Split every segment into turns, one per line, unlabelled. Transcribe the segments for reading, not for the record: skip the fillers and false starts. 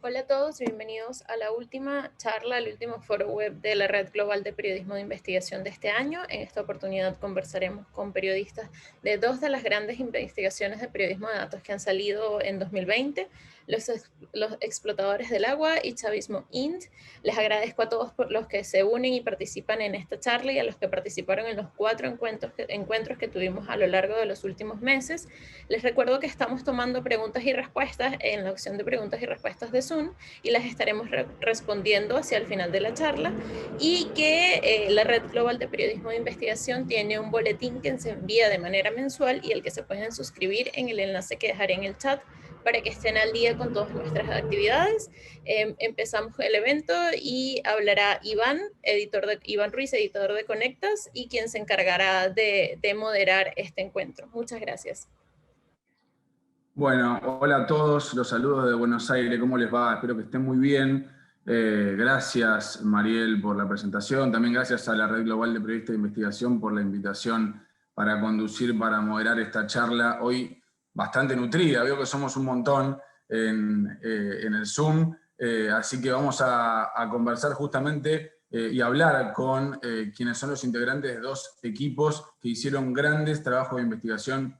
Hola a todos y bienvenidos a la última charla, al último foro web de la Red Global de Periodismo de Investigación de este año. En esta oportunidad conversaremos con periodistas de dos de las grandes investigaciones de periodismo de datos que han salido en 2020, los explotadores del agua y Chavismo Inc. Les agradezco a todos por los que se unen y participan en esta charla y a los que participaron en los 4 encuentros que tuvimos a lo largo de los últimos meses. Les recuerdo que estamos tomando preguntas y respuestas en la opción de preguntas y respuestas de Zoom y las estaremos respondiendo hacia el final de la charla, y que la Red Global de Periodismo de Investigación tiene un boletín que se envía de manera mensual y el que se pueden suscribir en el enlace que dejaré en el chat para que estén al día con todas nuestras actividades. Empezamos el evento y hablará Iván Ruiz, editor de Conectas, y quien se encargará de moderar este encuentro. Muchas gracias.
Bueno, hola a todos, los saludos de Buenos Aires, ¿cómo les va? Espero que estén muy bien. Gracias, Mariel, por la presentación. También gracias a la Red Global de Periodistas de Investigación por la invitación para conducir, para moderar esta charla. Hoy bastante nutrida, veo que somos un montón en el Zoom, así que vamos a conversar justamente y hablar con quienes son los integrantes de dos equipos que hicieron grandes trabajos de investigación,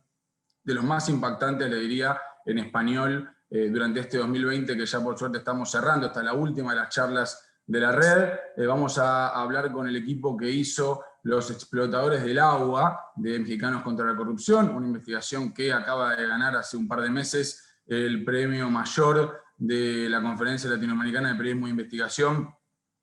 de los más impactantes, le diría, en español durante este 2020, que ya por suerte estamos cerrando, esta es la última de las charlas de la red. Vamos a hablar con el equipo que hizo Los explotadores del agua, de Mexicanos contra la Corrupción, una investigación que acaba de ganar hace un par de meses el premio mayor de la Conferencia Latinoamericana de Periodismo de Investigación,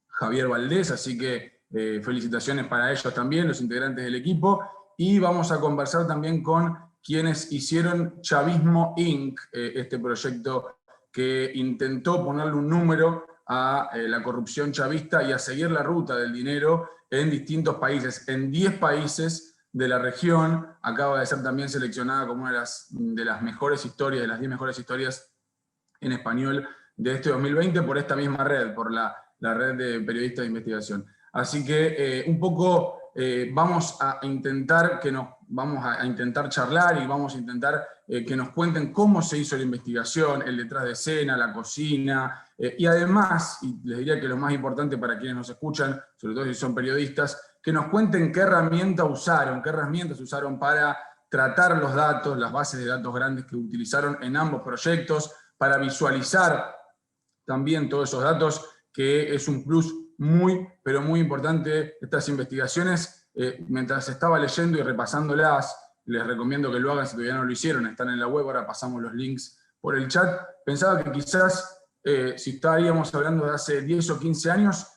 Javier Valdés, así que felicitaciones para ellos también, los integrantes del equipo. Y vamos a conversar también con quienes hicieron Chavismo Inc., este proyecto que intentó ponerle un número a la corrupción chavista y a seguir la ruta del dinero en distintos países, en 10 países de la región. Acaba de ser también seleccionada como una de las mejores historias, de las 10 mejores historias en español de este 2020 por esta misma red, por la red de periodistas de investigación. Así que un poco vamos a intentar charlar y vamos a intentar que nos cuenten cómo se hizo la investigación, el detrás de escena, la cocina, y además, y les diría que lo más importante para quienes nos escuchan, sobre todo si son periodistas, que nos cuenten qué herramientas usaron para tratar los datos, las bases de datos grandes que utilizaron en ambos proyectos, para visualizar también todos esos datos, que es un plus muy, pero muy importante de estas investigaciones. Mientras estaba leyendo y repasándolas, les recomiendo que lo hagan si todavía no lo hicieron, están en la web, ahora pasamos los links por el chat. Pensaba que quizás, si estaríamos hablando de hace 10 o 15 años,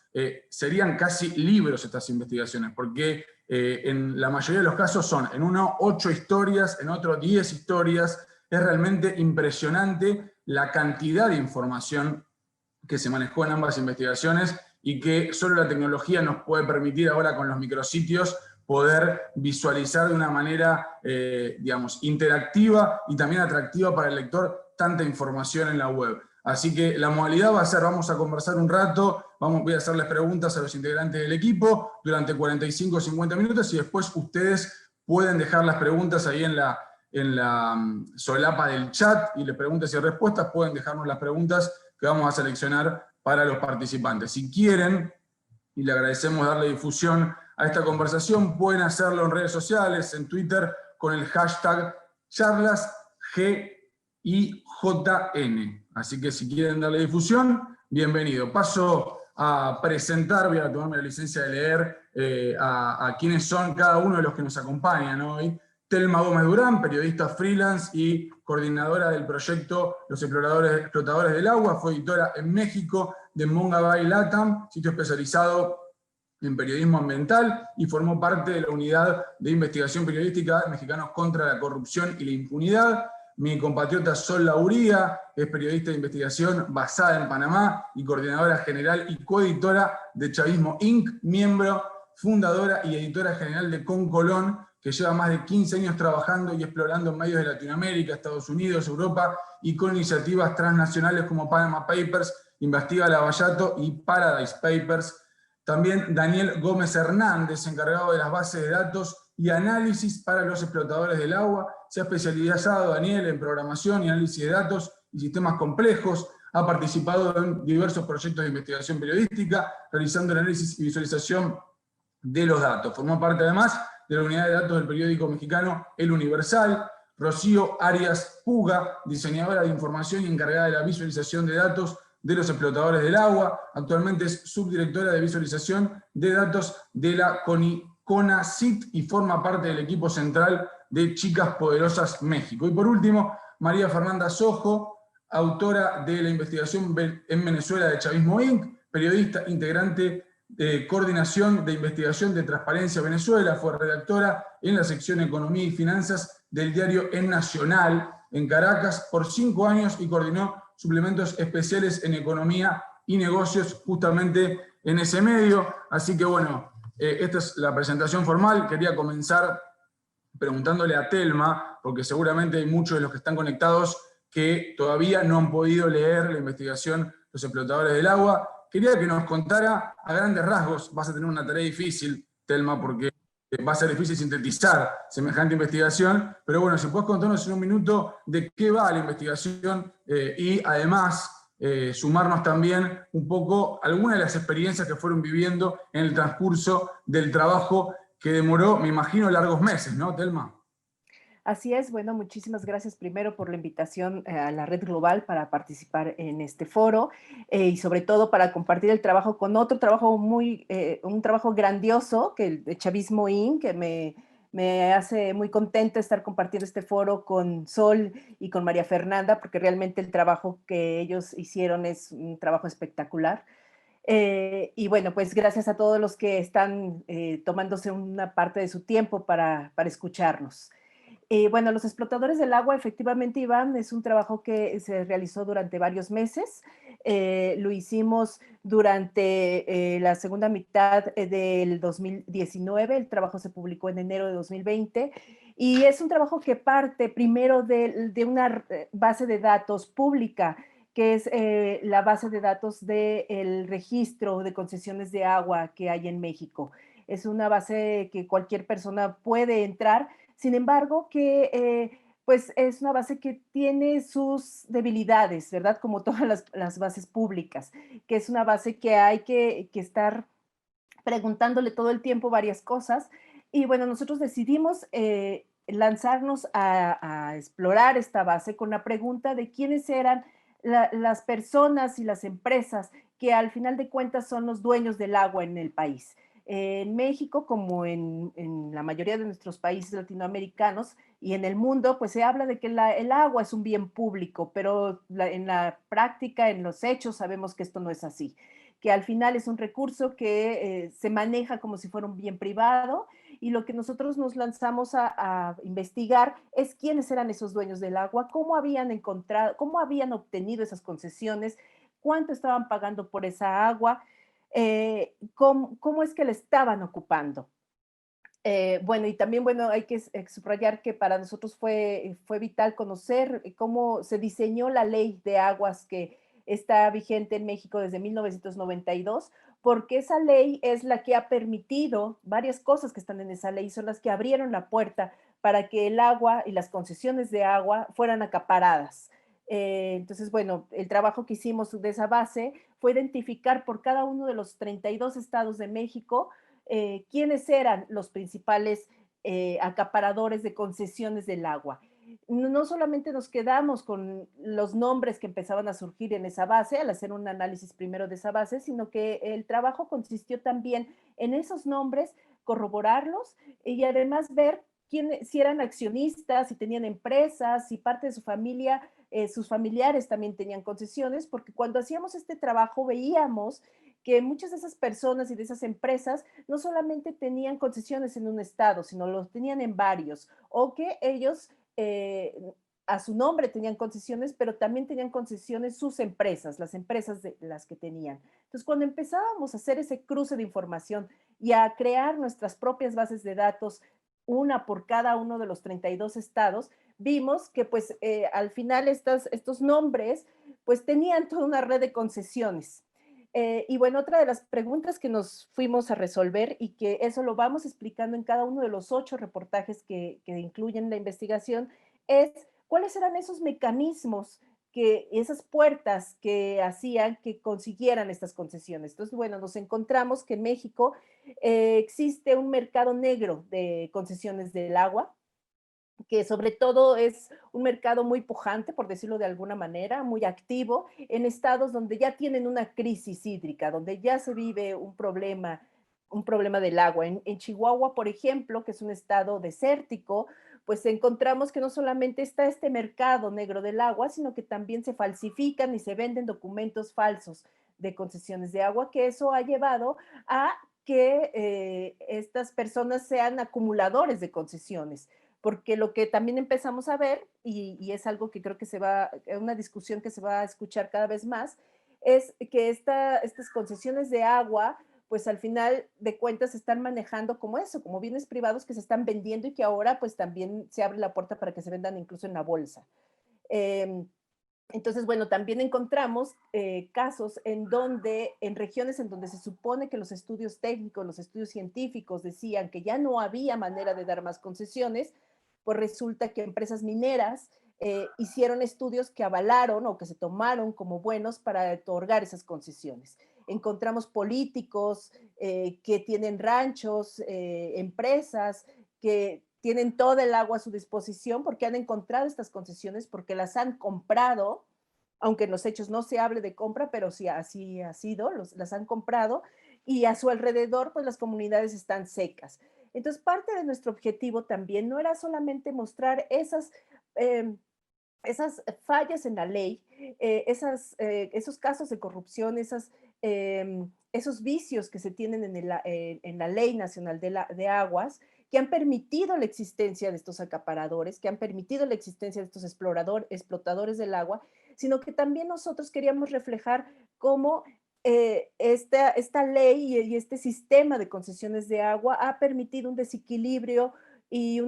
serían casi libros estas investigaciones, porque en la mayoría de los casos son en uno 8 historias, en otro 10 historias. Es realmente impresionante la cantidad de información que se manejó en ambas investigaciones y que solo la tecnología nos puede permitir ahora con los micrositios poder visualizar de una manera, digamos, interactiva y también atractiva para el lector tanta información en la web. Así que la modalidad va a ser, vamos a conversar un rato, voy a hacerles preguntas a los integrantes del equipo durante 45 o 50 minutos y después ustedes pueden dejar las preguntas ahí en la solapa del chat y las preguntas y respuestas, pueden dejarnos las preguntas que vamos a seleccionar para los participantes. Si quieren, y le agradecemos darle difusión a esta conversación, pueden hacerlo en redes sociales, en Twitter, con el hashtag charlasGIJN. Así que si quieren darle difusión, bienvenido. Paso a presentar, voy a tomarme la licencia de leer a quienes son cada uno de los que nos acompañan hoy. Telma Gómez Durán, periodista freelance y coordinadora del proyecto Los explotadores del agua, fue editora en México de Mongabay Latam, sitio especializado en periodismo ambiental, y formó parte de la unidad de investigación periodística Mexicanos contra la Corrupción y la Impunidad. Mi compatriota Sol Lauría es periodista de investigación basada en Panamá y coordinadora general y coeditora de Chavismo Inc., miembro, fundadora y editora general de Concolón, que lleva más de 15 años trabajando y explorando en medios de Latinoamérica, Estados Unidos, Europa, y con iniciativas transnacionales como Panama Papers, Investiga Lavallato y Paradise Papers. También Daniel Gómez Hernández, encargado de las bases de datos y análisis para los explotadores del agua. Se ha especializado Daniel en programación y análisis de datos y sistemas complejos. ha participado en diversos proyectos de investigación periodística, realizando el análisis y visualización de los datos. Formó parte además de la unidad de datos del periódico mexicano El Universal. Rocío Arias Puga, diseñadora de información y encargada de la visualización de datos de los explotadores del agua. Actualmente es subdirectora de visualización de datos de la CONACYT y forma parte del equipo central de Chicas Poderosas México. Y por último, María Fernanda Sojo, autora de la investigación en Venezuela de Chavismo Inc., periodista, integrante de Coordinación de Investigación de Transparencia Venezuela, fue redactora en la sección Economía y Finanzas del diario El Nacional en Caracas por 5 años y coordinó suplementos especiales en Economía y Negocios justamente en ese medio. Así que bueno, esta es la presentación formal. Quería comenzar preguntándole a Telma, porque seguramente hay muchos de los que están conectados que todavía no han podido leer la investigación Los Explotadores del Agua. Quería que nos contara a grandes rasgos. Vas a tener una tarea difícil, Telma, porque va a ser difícil sintetizar semejante investigación, pero bueno, si puedes contarnos en un minuto de qué va la investigación y además sumarnos también un poco algunas de las experiencias que fueron viviendo en el transcurso del trabajo que demoró, me imagino, largos meses, ¿no, Telma?
Así es, bueno, muchísimas gracias primero por la invitación a la Red Global para participar en este foro y sobre todo para compartir el trabajo con otro trabajo un trabajo grandioso que el de Chavismo Inc., que me hace muy contenta estar compartiendo este foro con Sol y con María Fernanda, porque realmente el trabajo que ellos hicieron es un trabajo espectacular. Y bueno, pues gracias a todos los que están tomándose una parte de su tiempo para escucharnos. Bueno, Los Explotadores del Agua, efectivamente, Iván, es un trabajo que se realizó durante varios meses. Lo hicimos durante la segunda mitad del 2019. El trabajo se publicó en enero de 2020. Y es un trabajo que parte primero de una base de datos pública, que es la base de datos del registro de concesiones de agua que hay en México. Es una base que cualquier persona puede entrar. Sin embargo, que pues es una base que tiene sus debilidades, ¿verdad? Como todas las bases públicas, que es una base que hay que estar preguntándole todo el tiempo varias cosas. Y bueno, nosotros decidimos lanzarnos a explorar esta base con la pregunta de quiénes eran las personas y las empresas que al final de cuentas son los dueños del agua en el país. En México, como en la mayoría de nuestros países latinoamericanos y en el mundo, pues se habla de que el agua es un bien público, pero en la práctica, en los hechos, sabemos que esto no es así, que al final es un recurso que se maneja como si fuera un bien privado, y lo que nosotros nos lanzamos a investigar es quiénes eran esos dueños del agua, cómo habían encontrado, cómo habían obtenido esas concesiones, cuánto estaban pagando por esa agua, cómo es que la estaban ocupando. Bueno, y también, bueno, hay que subrayar que para nosotros fue vital conocer cómo se diseñó la ley de aguas que está vigente en México desde 1992, porque esa ley es la que ha permitido varias cosas que están en esa ley, son las que abrieron la puerta para que el agua y las concesiones de agua fueran acaparadas. Entonces, bueno, el trabajo que hicimos de esa base fue identificar por cada uno de los 32 estados de México quiénes eran los principales acaparadores de concesiones del agua. No solamente nos quedamos con los nombres que empezaban a surgir en esa base, al hacer un análisis primero de esa base, sino que el trabajo consistió también en esos nombres, corroborarlos y además ver si eran accionistas, si tenían empresas, si parte de su familia, sus familiares también tenían concesiones, porque cuando hacíamos este trabajo veíamos que muchas de esas personas y de esas empresas no solamente tenían concesiones en un estado, sino los tenían en varios, o que ellos a su nombre tenían concesiones, pero también tenían concesiones sus empresas, las empresas de las que tenían. Entonces, cuando empezábamos a hacer ese cruce de información y a crear nuestras propias bases de datos, una por cada uno de los 32 estados, vimos que pues al final estos nombres pues tenían toda una red de concesiones. Y bueno, otra de las preguntas que nos fuimos a resolver y que eso lo vamos explicando en cada uno de los 8 reportajes que incluyen la investigación es cuáles eran esos mecanismos esas puertas que hacían que consiguieran estas concesiones. Entonces, bueno, nos encontramos que en México existe un mercado negro de concesiones del agua, que sobre todo es un mercado muy pujante, por decirlo de alguna manera, muy activo, en estados donde ya tienen una crisis hídrica, donde ya se vive un problema del agua. En Chihuahua, por ejemplo, que es un estado desértico, pues encontramos que no solamente está este mercado negro del agua, sino que también se falsifican y se venden documentos falsos de concesiones de agua, que eso ha llevado a que estas personas sean acumuladores de concesiones, porque lo que también empezamos a ver, y es algo que creo que es una discusión que se va a escuchar cada vez más, es que estas concesiones de agua, pues al final de cuentas se están manejando como eso, como bienes privados que se están vendiendo y que ahora pues también se abre la puerta para que se vendan incluso en la bolsa. Eh, entonces, bueno, también encontramos casos en regiones en donde se supone que los estudios técnicos, los estudios científicos decían que ya no había manera de dar más concesiones, pues resulta que empresas mineras hicieron estudios que avalaron o que se tomaron como buenos para otorgar esas concesiones. Encontramos políticos que tienen ranchos, empresas que tienen todo el agua a su disposición porque han encontrado estas concesiones, porque las han comprado, aunque en los hechos no se hable de compra, pero sí así ha sido, las han comprado, y a su alrededor pues las comunidades están secas. Entonces parte de nuestro objetivo también no era solamente mostrar eh, esas fallas en la ley, esos casos de corrupción, esos vicios que se tienen en la Ley Nacional de Aguas, que han permitido la existencia de estos acaparadores, que han permitido la existencia de estos explotadores del agua, sino que también nosotros queríamos reflejar cómo esta ley y este sistema de concesiones de agua ha permitido un desequilibrio y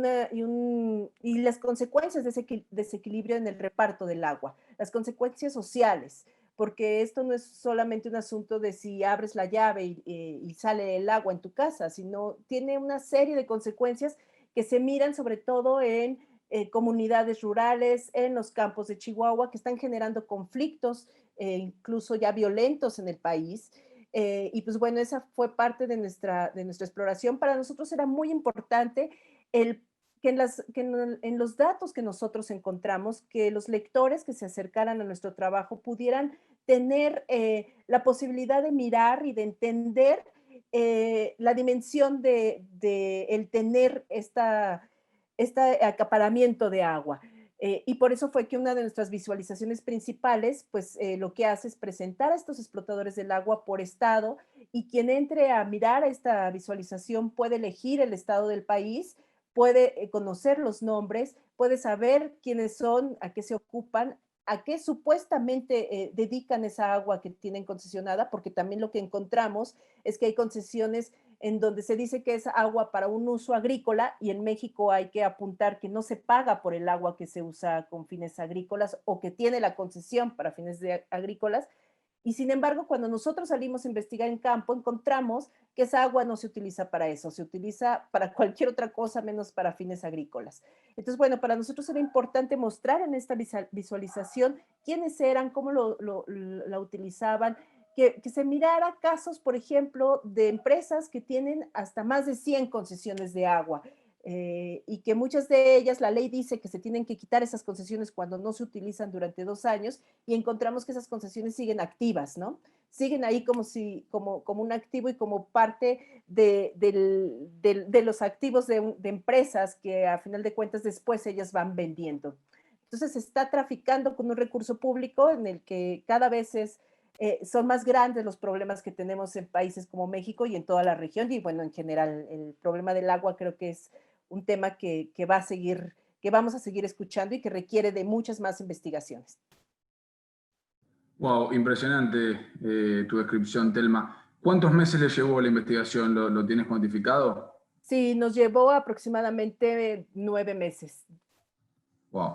las consecuencias de ese desequilibrio en el reparto del agua, las consecuencias sociales, porque esto no es solamente un asunto de si abres la llave y sale el agua en tu casa, sino tiene una serie de consecuencias que se miran sobre todo en comunidades rurales, en los campos de Chihuahua, que están generando conflictos, incluso ya violentos en el país. Y pues bueno, esa fue parte de nuestra exploración. Para nosotros era muy importante el, en los datos que nosotros encontramos, que los lectores que se acercaran a nuestro trabajo pudieran tener la posibilidad de mirar y de entender la dimensión de el tener este acaparamiento de agua. Y por eso fue que una de nuestras visualizaciones principales, pues lo que hace es presentar a estos explotadores del agua por estado, y quien entre a mirar esta visualización puede elegir el estado del país, puede conocer los nombres, puede saber quiénes son, a qué se ocupan, a qué supuestamente dedican esa agua que tienen concesionada, porque también lo que encontramos es que hay concesiones en donde se dice que es agua para un uso agrícola, y en México hay que apuntar que no se paga por el agua que se usa con fines agrícolas o que tiene la concesión para fines agrícolas. Y sin embargo, cuando nosotros salimos a investigar en campo, encontramos que esa agua no se utiliza para eso, se utiliza para cualquier otra cosa menos para fines agrícolas. Entonces, bueno, para nosotros era importante mostrar en esta visualización quiénes eran, cómo la utilizaban, que se mirara casos, por ejemplo, de empresas que tienen hasta más de 100 concesiones de agua. Y que muchas de ellas, la ley dice que se tienen que quitar esas concesiones cuando no se utilizan durante 2 años, y encontramos que esas concesiones siguen activas, ¿no? Siguen ahí como un activo y como parte de los activos de empresas que a final de cuentas después ellas van vendiendo. Entonces se está traficando con un recurso público en el que cada vez son más grandes los problemas que tenemos en países como México y en toda la región, y bueno, en general el problema del agua creo que es un tema que vamos a seguir escuchando y que requiere de muchas más investigaciones.
Wow, impresionante tu descripción, Telma. ¿Cuántos meses le llevó la investigación? ¿Lo tienes cuantificado?
Sí, nos llevó aproximadamente 9 meses.
Wow,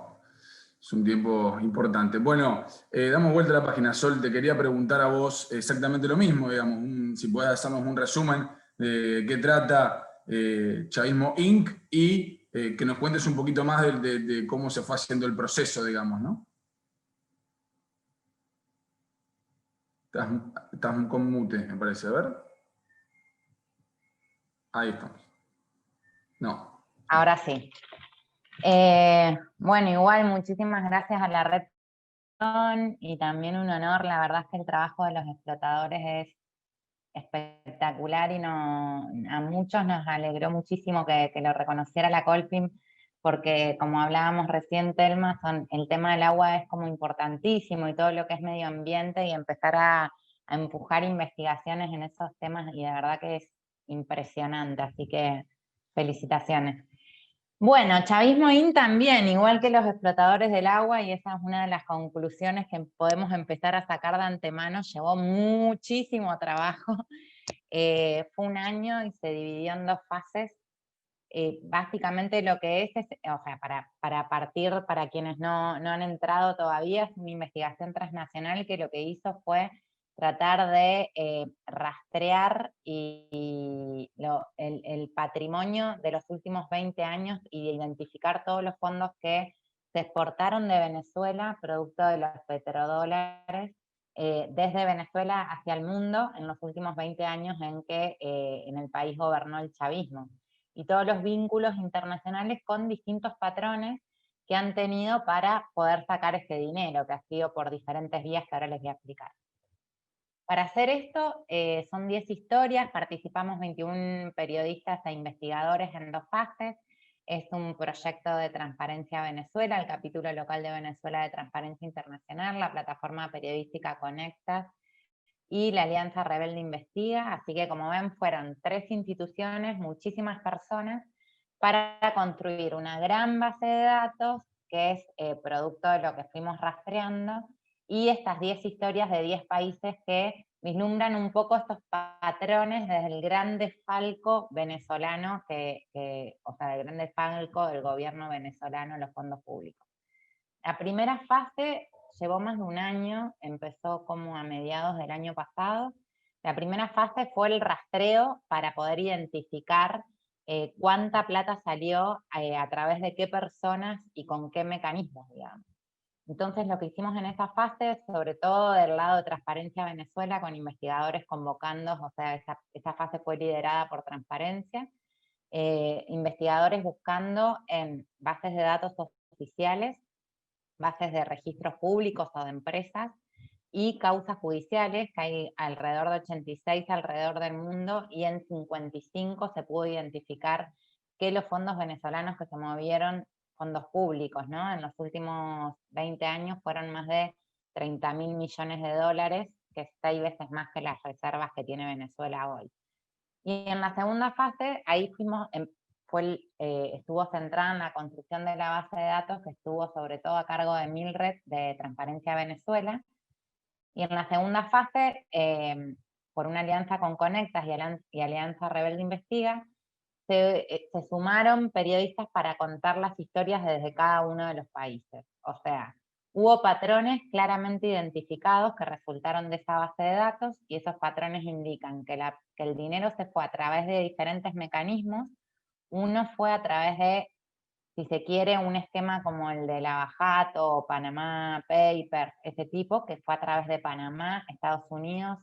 es un tiempo importante. Bueno, damos vuelta a la página. Sol, te quería preguntar a vos exactamente lo mismo, digamos, si puedes hacernos un resumen de qué trata Chavismo Inc. y que nos cuentes un poquito más de cómo se fue haciendo el proceso, digamos, ¿no? Estás con mute, me parece. A ver. Ahí estamos. No.
Ahora sí. Bueno, igual muchísimas gracias a la red y también un honor. La verdad es que el trabajo de los explotadores es espectacular y a muchos nos alegró muchísimo que lo reconociera la Colpim, porque como hablábamos recién, Telma, el tema del agua es como importantísimo y todo lo que es medio ambiente y empezar a empujar investigaciones en esos temas y de verdad que es impresionante, así que felicitaciones. Bueno, Chavismo IN también, igual que los explotadores del agua, y esa es una de las conclusiones que podemos empezar a sacar de antemano, llevó muchísimo trabajo, fue un año y se dividió en 2 fases. Básicamente lo que es, o sea, para partir, para quienes no han entrado todavía, es una investigación transnacional que lo que hizo fue tratar de rastrear el patrimonio de los últimos 20 años y de identificar todos los fondos que se exportaron de Venezuela, producto de los petrodólares, desde Venezuela hacia el mundo en los últimos 20 años en que en el país gobernó el chavismo. Y todos los vínculos internacionales con distintos patrones que han tenido para poder sacar ese dinero, que ha sido por diferentes vías que ahora les voy a explicar. Para hacer esto, son 10 historias, participamos 21 periodistas e investigadores en 2 fases. Es un proyecto de Transparencia Venezuela, el capítulo local de Venezuela de Transparencia Internacional, la plataforma periodística Conectas y la Alianza Rebelde Investiga. Así que, como ven, fueron 3 instituciones, muchísimas personas, para construir una gran base de datos que es producto de lo que fuimos rastreando, y estas 10 historias de 10 países que vislumbran un poco estos patrones desde el gran desfalco venezolano, o sea, el gran desfalco del gobierno venezolano en los fondos públicos. La primera fase llevó más de un año, empezó como a mediados del año pasado. La primera fase fue el rastreo para poder identificar cuánta plata salió a través de qué personas y con qué mecanismos, digamos. Entonces lo que hicimos en esa fase, sobre todo del lado de Transparencia Venezuela, con investigadores convocando, o sea, esa fase fue liderada por Transparencia, investigadores buscando en bases de datos oficiales, bases de registros públicos o de empresas, y causas judiciales, que hay alrededor de 86 alrededor del mundo, y en 55 se pudo identificar que los fondos venezolanos que se movieron, fondos públicos, ¿no? En los últimos 20 años fueron más de 30.000 millones de dólares, que es 6 veces más que las reservas que tiene Venezuela hoy. Y en la segunda fase, ahí estuvo centrada en la construcción de la base de datos, que estuvo sobre todo a cargo de Milred, de Transparencia Venezuela. Y en la segunda fase, por una alianza con Conectas y Alianza Rebelde Investiga, se sumaron periodistas para contar las historias desde cada uno de los países. O sea, hubo patrones claramente identificados que resultaron de esa base de datos, y esos patrones indican que el dinero se fue a través de diferentes mecanismos. Uno fue a través de, si se quiere, un esquema como el de Lavajato o Panamá Papers, ese tipo, que fue a través de Panamá, Estados Unidos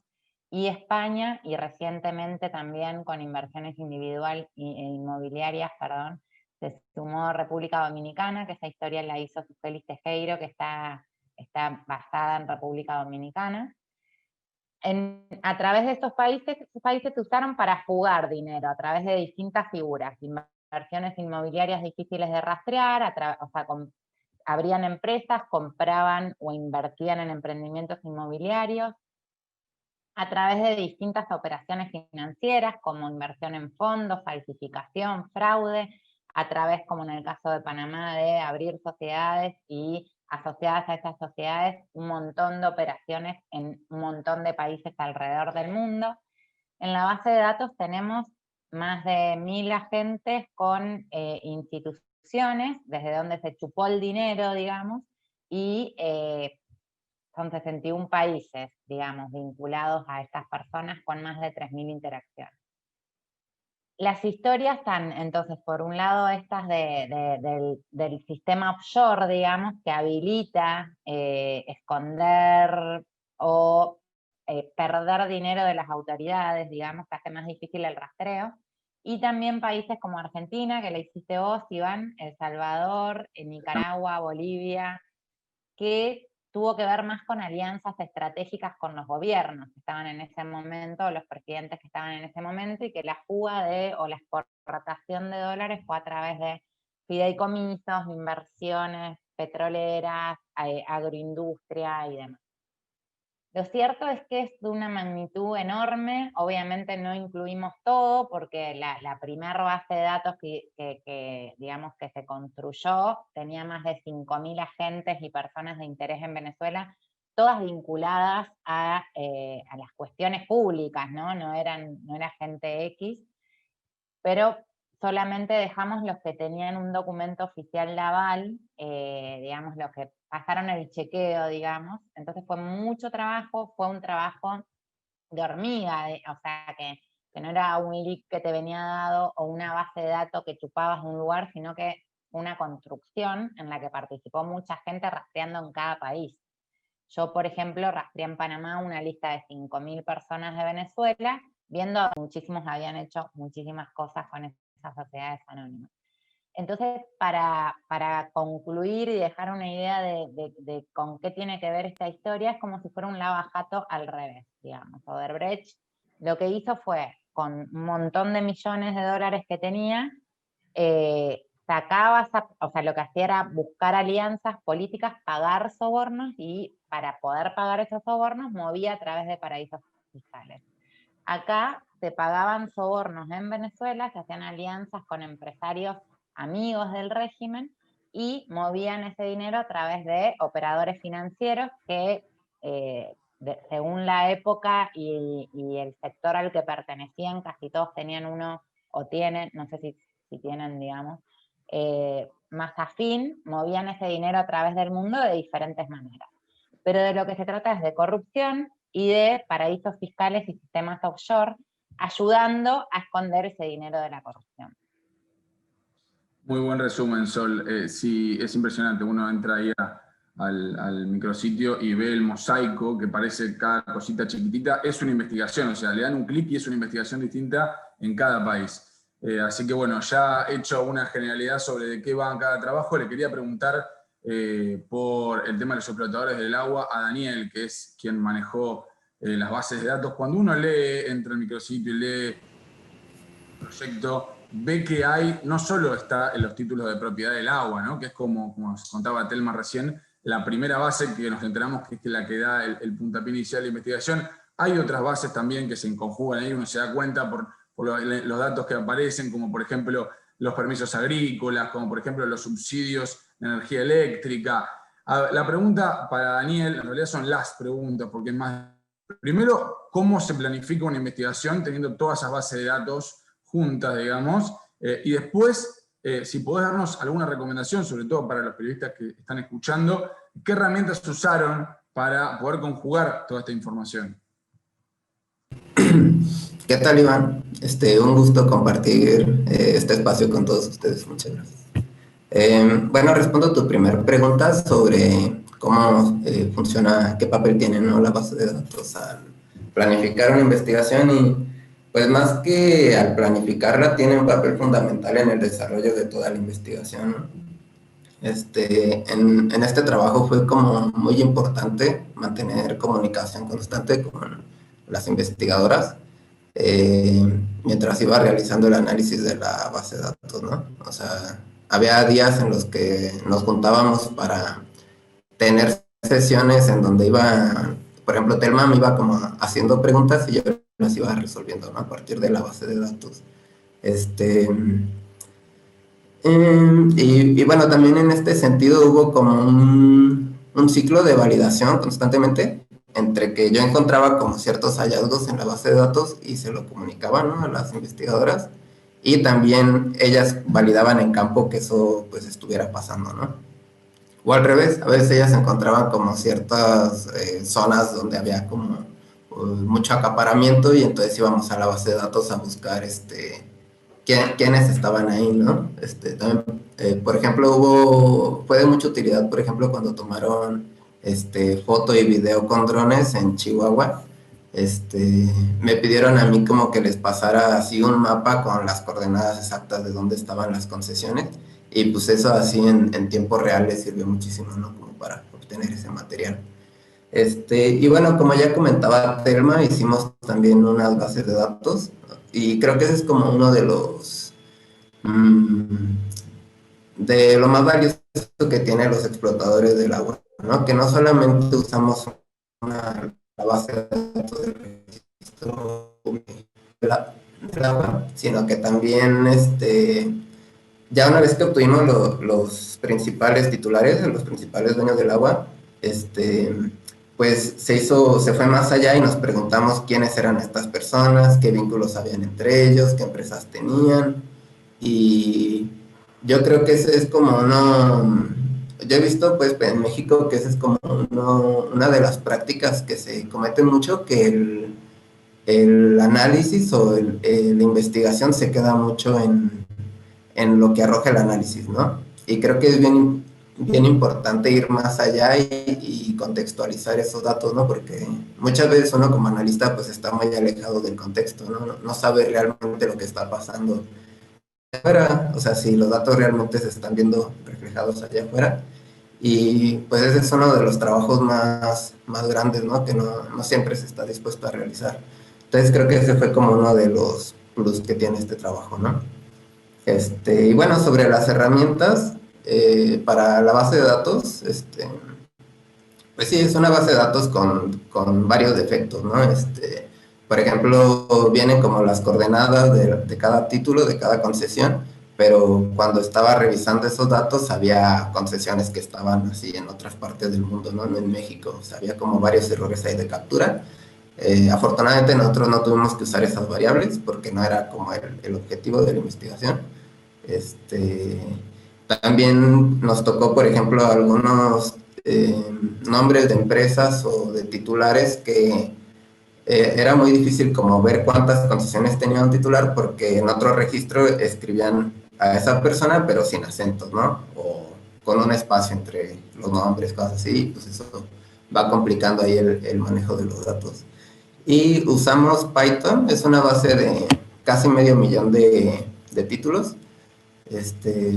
y España, y recientemente también con inversiones individuales e inmobiliarias, perdón, se sumó República Dominicana, que esa historia la hizo Félix Tejero, que está basada en República Dominicana. A través de estos países se usaron para fugar dinero a través de distintas figuras, inversiones inmobiliarias difíciles de rastrear, o sea, abrían empresas, compraban o invertían en emprendimientos inmobiliarios, a través de distintas operaciones financieras, como inversión en fondos, falsificación, fraude, a través, como en el caso de Panamá, de abrir sociedades y asociadas a esas sociedades un montón de operaciones en un montón de países alrededor del mundo. En la base de datos tenemos más de 1000 agentes con instituciones, desde donde se chupó el dinero, digamos, y son 61 países, digamos, vinculados a estas personas con más de 3000 interacciones. Las historias están, entonces, por un lado, estas del sistema offshore, digamos, que habilita esconder o perder dinero de las autoridades, digamos, que hace más difícil el rastreo. Y también países como Argentina, que le hiciste vos, Iván, El Salvador, Nicaragua, Bolivia, que tuvo que ver más con alianzas estratégicas con los gobiernos que estaban en ese momento, los presidentes que estaban en ese momento, y que la fuga o la exportación de dólares fue a través de fideicomisos, inversiones petroleras, agroindustria y demás. Lo cierto es que es de una magnitud enorme, obviamente no incluimos todo, porque la primera base de datos digamos, que se construyó tenía más de 5.000 agentes y personas de interés en Venezuela, todas vinculadas a las cuestiones públicas, ¿no? No era gente X, pero solamente dejamos los que tenían un documento oficial de aval, digamos, los que pasaron el chequeo, digamos. Entonces fue mucho trabajo, fue un trabajo de hormiga, o sea, que no era un leak que te venía dado o una base de datos que chupabas de un lugar, sino que una construcción en la que participó mucha gente rastreando en cada país. Yo, por ejemplo, rastreé en Panamá una lista de 5.000 personas de Venezuela, viendo que muchísimos habían hecho muchísimas cosas con esas sociedades anónimas. Entonces, para concluir y dejar una idea de con qué tiene que ver esta historia, es como si fuera un lavajato al revés, digamos. Odebrecht lo que hizo fue, con un montón de millones de dólares que tenía, o sea, lo que hacía era buscar alianzas políticas, pagar sobornos, y para poder pagar esos sobornos movía a través de paraísos fiscales. Acá se pagaban sobornos en Venezuela, se hacían alianzas con empresarios amigos del régimen y movían ese dinero a través de operadores financieros que, según la época y el sector al que pertenecían, casi todos tenían uno, o tienen, no sé si tienen, digamos, más afín, movían ese dinero a través del mundo de diferentes maneras. Pero de lo que se trata es de corrupción y de paraísos fiscales y sistemas offshore, ayudando a esconder ese dinero de la corrupción.
Muy buen resumen, Sol. Sí, es impresionante. Uno entra ahí al micrositio y ve el mosaico que parece cada cosita chiquitita. Es una investigación, o sea, le dan un clic y es una investigación distinta en cada país. Así que bueno, ya he hecho una generalidad sobre de qué va cada trabajo. Le quería preguntar por el tema de los explotadores del agua a Daniel, que es quien manejó las bases de datos. Cuando uno entra al micrositio y lee el proyecto, ve que hay, no solo está en los títulos de propiedad del agua, ¿no? Que es como nos contaba Telma recién, la primera base que nos enteramos que es la que da el puntapié inicial de investigación. Hay otras bases también que se conjugan ahí, uno se da cuenta por los datos que aparecen, como por ejemplo los permisos agrícolas, como por ejemplo los subsidios de energía eléctrica. La pregunta para Daniel, en realidad son las preguntas, porque es más... Primero, ¿cómo se planifica una investigación teniendo todas esas bases de datos juntas, digamos? Y después, si podés darnos alguna recomendación, sobre todo para los periodistas que están escuchando, ¿qué herramientas usaron para poder conjugar toda esta información?
¿Qué tal, Iván? Un gusto compartir este espacio con todos ustedes. Muchas gracias. Bueno, respondo a tu primera pregunta sobre cómo funciona, qué papel tiene, ¿no?, la base de datos al planificar una investigación. Y pues más que al planificarla, tiene un papel fundamental en el desarrollo de toda la investigación, ¿no? En este trabajo fue como muy importante mantener comunicación constante con las investigadoras mientras iba realizando el análisis de la base de datos, ¿no? O sea, había días en los que nos juntábamos para tener sesiones en donde iba, por ejemplo, Telma me iba como haciendo preguntas y yo las iba resolviendo, ¿no?, a partir de la base de datos. Y bueno, también en este sentido hubo como un ciclo de validación constantemente entre que yo encontraba como ciertos hallazgos en la base de datos y se lo comunicaba, ¿no?, a las investigadoras, y también ellas validaban en campo que eso pues estuviera pasando, ¿no? O al revés, a veces ellas encontraban como ciertas zonas donde había como mucho acaparamiento, y entonces íbamos a la base de datos a buscar quiénes estaban ahí, ¿no? También, por ejemplo, fue de mucha utilidad, por ejemplo, cuando tomaron foto y video con drones en Chihuahua, me pidieron a mí como que les pasara así un mapa con las coordenadas exactas de dónde estaban las concesiones, y pues eso así en tiempo real les sirvió muchísimo, ¿no? Como para obtener ese material. Y bueno, como ya comentaba Telma, hicimos también unas bases de datos, y creo que ese es como uno de los de lo más valioso que tienen los explotadores del agua, ¿no? Que no solamente usamos la base de datos del registro del agua, sino que también ya una vez que obtuvimos los principales titulares, los principales dueños del agua, pues se fue más allá y nos preguntamos quiénes eran estas personas, qué vínculos habían entre ellos, qué empresas tenían, y yo creo que ese es como yo he visto pues en México que ese es como una de las prácticas que se cometen mucho, que el análisis o la investigación se queda mucho en lo que arroja el análisis, ¿no? Y creo que es bien importante ir más allá y contextualizar esos datos, ¿no? Porque muchas veces uno como analista pues está muy alejado del contexto, ¿no? No sabe realmente lo que está pasando afuera, o sea, si los datos realmente se están viendo reflejados allá afuera. Y pues ese es uno de los trabajos más grandes, ¿no? Que no siempre se está dispuesto a realizar. Entonces creo que ese fue como uno de los plus que tiene este trabajo, ¿no? Y bueno, sobre las herramientas para la base de datos, pues sí, es una base de datos con varios defectos, ¿no? Por ejemplo, vienen como las coordenadas de cada título, de cada concesión, pero cuando estaba revisando esos datos había concesiones que estaban así en otras partes del mundo, ¿no? No en México, o sea, había como varios errores ahí de captura. Afortunadamente nosotros no tuvimos que usar esas variables porque no era como el objetivo de la investigación. También nos tocó, por ejemplo, algunos nombres de empresas o de titulares que era muy difícil como ver cuántas concesiones tenía un titular, porque en otro registro escribían a esa persona pero sin acentos, ¿no? O con un espacio entre los nombres, cosas así, pues eso va complicando ahí el manejo de los datos. Y usamos Python, es una base de casi 500,000 de títulos.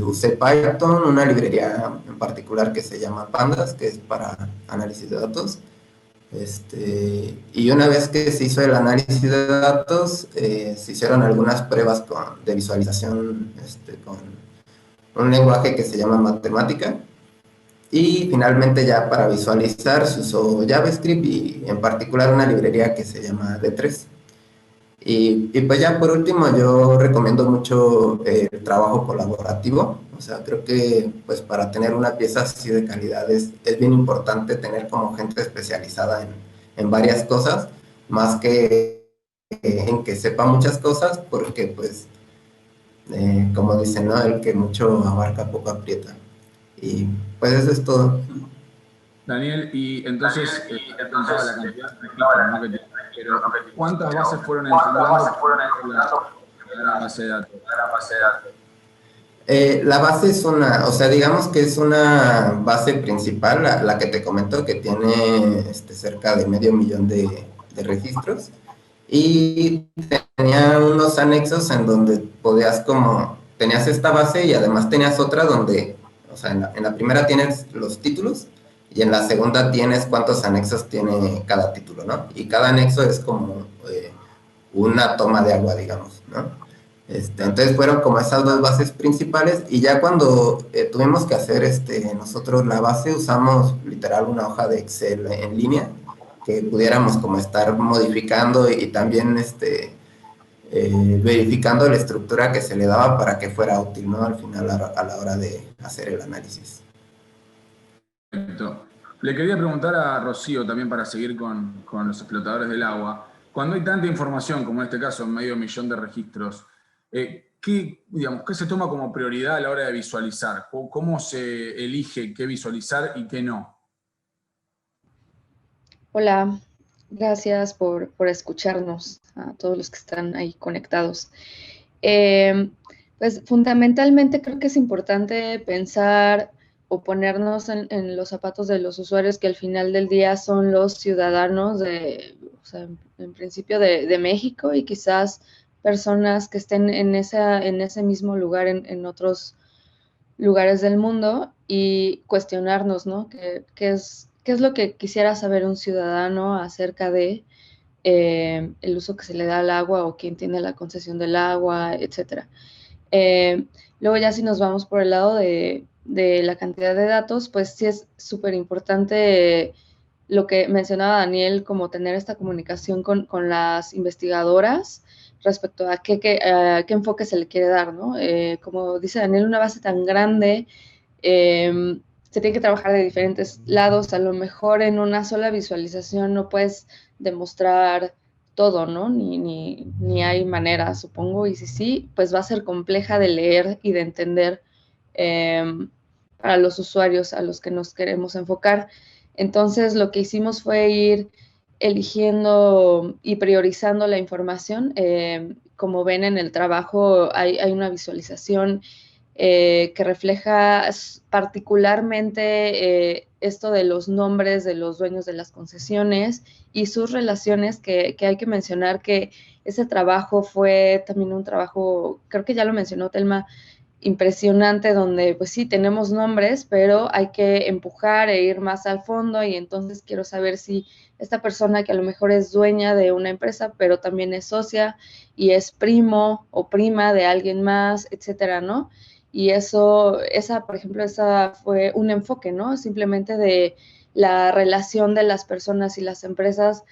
Usé Python, una librería en particular que se llama Pandas, que es para análisis de datos. Y una vez que se hizo el análisis de datos, se hicieron algunas pruebas de visualización con un lenguaje que se llama matemática. Y finalmente ya para visualizar se usó JavaScript y en particular una librería que se llama D3. Y pues ya por último yo recomiendo mucho el trabajo colaborativo. O sea, creo que pues para tener una pieza así de calidad es bien importante tener como gente especializada en varias cosas, más que en que sepa muchas cosas, porque pues como dicen, ¿no? El que mucho abarca poco aprieta. Y pues eso es todo.
Daniel, y entonces, contaba la cantidad de registros, ¿no? Pero ¿cuántas bases fueron ensamblando la base de datos?
La base es o sea, digamos que es una base principal, la que te comento, que tiene cerca de 500,000 de registros, y tenía unos anexos en donde tenías esta base y además tenías otra donde, o sea, en la primera tienes los títulos y en la segunda tienes cuántos anexos tiene cada título, ¿no? Y cada anexo es como una toma de agua, digamos, ¿no? Entonces fueron como esas dos bases principales, y ya cuando tuvimos que hacer nosotros la base, usamos literal una hoja de Excel en línea que pudiéramos como estar modificando y también verificando la estructura que se le daba para que fuera útil, ¿no? Al final a la hora de hacer el análisis.
Perfecto. Le quería preguntar a Rocío también para seguir con los explotadores del agua. Cuando hay tanta información, como en este caso, 500,000 de registros, ¿qué se toma como prioridad a la hora de visualizar? ¿Cómo se elige qué visualizar y qué no?
Hola, gracias por escucharnos, a todos los que están ahí conectados. Pues fundamentalmente creo que es importante pensar o ponernos en los zapatos de los usuarios, que al final del día son los ciudadanos sea, en principio de México, y quizás personas que estén en ese mismo lugar en otros lugares del mundo, y cuestionarnos, ¿no? ¿Qué es lo que quisiera saber un ciudadano acerca de el uso que se le da al agua, o quién tiene la concesión del agua, etcétera? Luego ya, si nos vamos por el lado de la cantidad de datos, pues sí es súper importante lo que mencionaba Daniel, como tener esta comunicación con las investigadoras respecto a qué enfoque se le quiere dar, ¿no? Como dice Daniel, una base tan grande, se tiene que trabajar de diferentes lados. A lo mejor en una sola visualización no puedes demostrar todo, ¿no? Ni hay manera, supongo, y si sí, pues va a ser compleja de leer y de entender para los usuarios a los que nos queremos enfocar. Entonces, lo que hicimos fue ir eligiendo y priorizando la información. Como ven en el trabajo, hay una visualización que refleja particularmente esto de los nombres de los dueños de las concesiones y sus relaciones, que hay que mencionar que ese trabajo fue también un trabajo, creo que ya lo mencionó Telma, impresionante, donde pues sí tenemos nombres, pero hay que empujar e ir más al fondo, y entonces quiero saber si esta persona, que a lo mejor es dueña de una empresa, pero también es socia y es primo o prima de alguien más, etcétera, ¿no? Y por ejemplo, esa fue un enfoque, ¿no? Simplemente de la relación de las personas y las empresas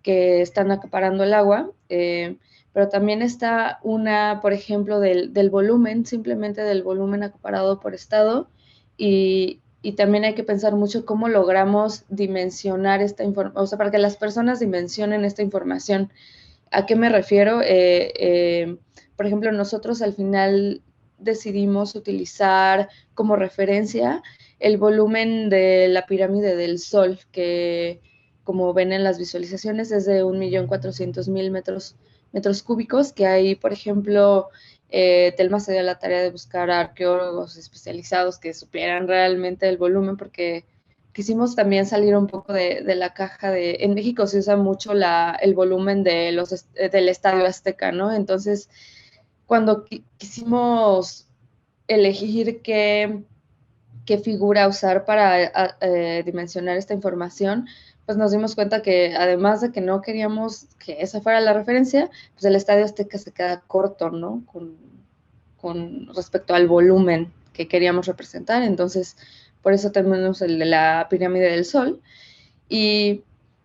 que están acaparando el agua. Pero también está una, por ejemplo, del volumen, simplemente del volumen acaparado por estado, y también hay que pensar mucho cómo logramos dimensionar esta información, o sea, para que las personas dimensionen esta información. ¿A qué me refiero? Por ejemplo, nosotros al final decidimos utilizar como referencia el volumen de la pirámide del Sol, que, como ven en las visualizaciones, es de 1.400.000 metros cúbicos, que hay, por ejemplo, Telma se dio la tarea de buscar a arqueólogos especializados que supieran realmente el volumen, porque quisimos también salir un poco de la caja en México se usa mucho el volumen del Estadio Azteca, ¿no? Entonces, cuando quisimos elegir qué figura usar para dimensionar esta información, pues nos dimos cuenta que, además de que no queríamos que esa fuera la referencia, pues el Estadio Azteca se queda corto, ¿no? Con respecto al volumen que queríamos representar. Entonces, por eso tenemos el de la pirámide del Sol. Y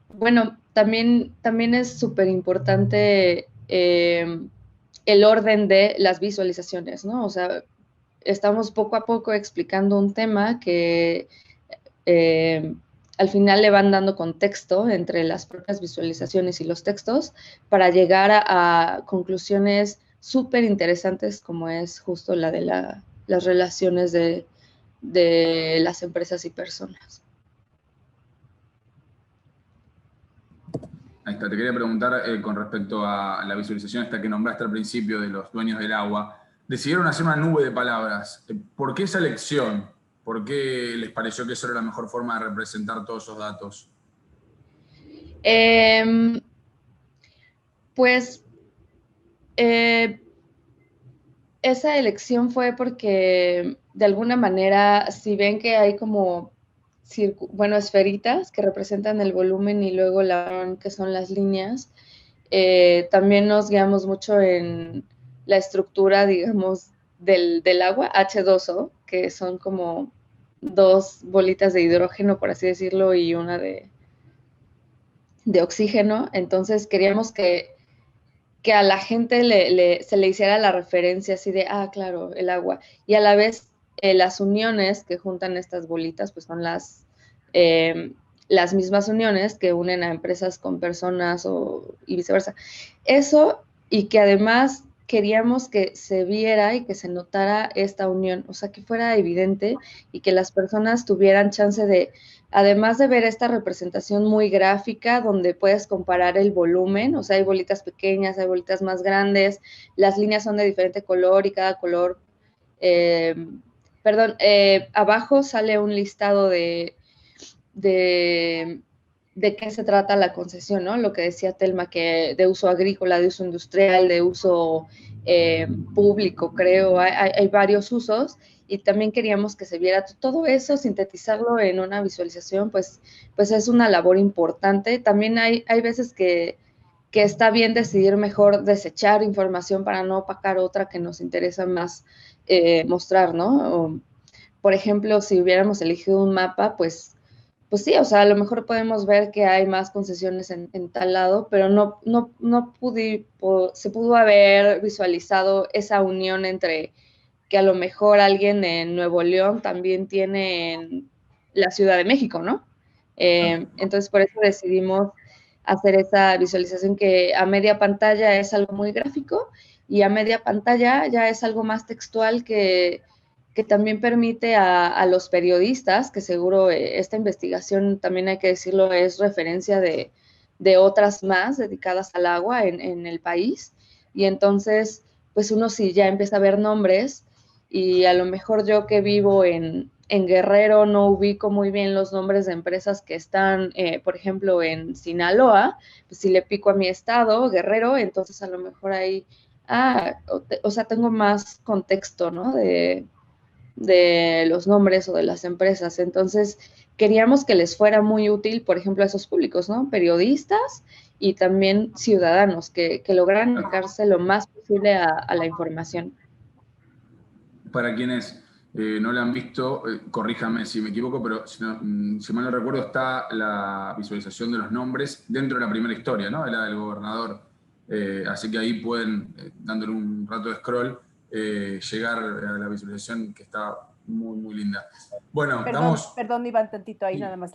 bueno, también es súper importante el orden de las visualizaciones, ¿no? O sea, estamos poco a poco explicando un tema que al final le van dando contexto entre las propias visualizaciones y los textos para llegar a conclusiones súper interesantes, como es justo la de las relaciones de las empresas y personas.
Ahí está, te quería preguntar con respecto a la visualización esta que nombraste al principio de los dueños del agua. Decidieron hacer una nube de palabras. ¿Por qué esa elección? ¿Por qué les pareció que esa era la mejor forma de representar todos esos datos?
Pues esa elección fue porque, de alguna manera, si ven que hay como esferitas que representan el volumen, y luego que son las líneas, también nos guiamos mucho en la estructura, digamos, del agua, H2O, que son como dos bolitas de hidrógeno, por así decirlo, y una de oxígeno. Entonces queríamos que a la gente se le hiciera la referencia así de, claro, el agua. Y a la vez, las uniones que juntan estas bolitas, pues son las mismas uniones que unen a empresas con personas y viceversa. Eso, y que además queríamos que se viera y que se notara esta unión, o sea, que fuera evidente y que las personas tuvieran chance de, además de ver esta representación muy gráfica donde puedes comparar el volumen, o sea, hay bolitas pequeñas, hay bolitas más grandes, las líneas son de diferente color y cada color, abajo sale un listado de de qué se trata la concesión, ¿no? Lo que decía Telma, que de uso agrícola, de uso industrial, de uso público, creo, hay varios usos, y también queríamos que se viera todo eso, sintetizarlo en una visualización, pues es una labor importante. También hay veces que está bien decidir mejor desechar información para no opacar otra que nos interesa más mostrar, ¿no? O, por ejemplo, si hubiéramos elegido un mapa, pues sí, o sea, a lo mejor podemos ver que hay más concesiones en tal lado, pero se pudo haber visualizado esa unión entre que a lo mejor alguien en Nuevo León también tiene en la Ciudad de México, ¿no? Entonces, por eso decidimos hacer esa visualización que a media pantalla es algo muy gráfico y a media pantalla ya es algo más textual que también permite a los periodistas, que seguro esta investigación, también hay que decirlo, es referencia de otras más dedicadas al agua en el país, y entonces, pues uno sí ya empieza a ver nombres, y a lo mejor yo que vivo en Guerrero no ubico muy bien los nombres de empresas que están, por ejemplo, en Sinaloa, pues si le pico a mi estado, Guerrero, entonces a lo mejor ahí, o sea, tengo más contexto, ¿no? De los nombres o de las empresas. Entonces, queríamos que les fuera muy útil, por ejemplo, a esos públicos, ¿no? Periodistas y también ciudadanos, que lograran acercarse lo más posible a la información.
Para quienes no la han visto, corríjame si me equivoco, pero si mal no recuerdo, está la visualización de los nombres dentro de la primera historia, ¿no? De la del gobernador. Así que ahí pueden, dándole un rato de scroll, llegar a la visualización que está muy, muy linda. Bueno,
Perdón, Iván, tantito ahí
Sí.
nada más.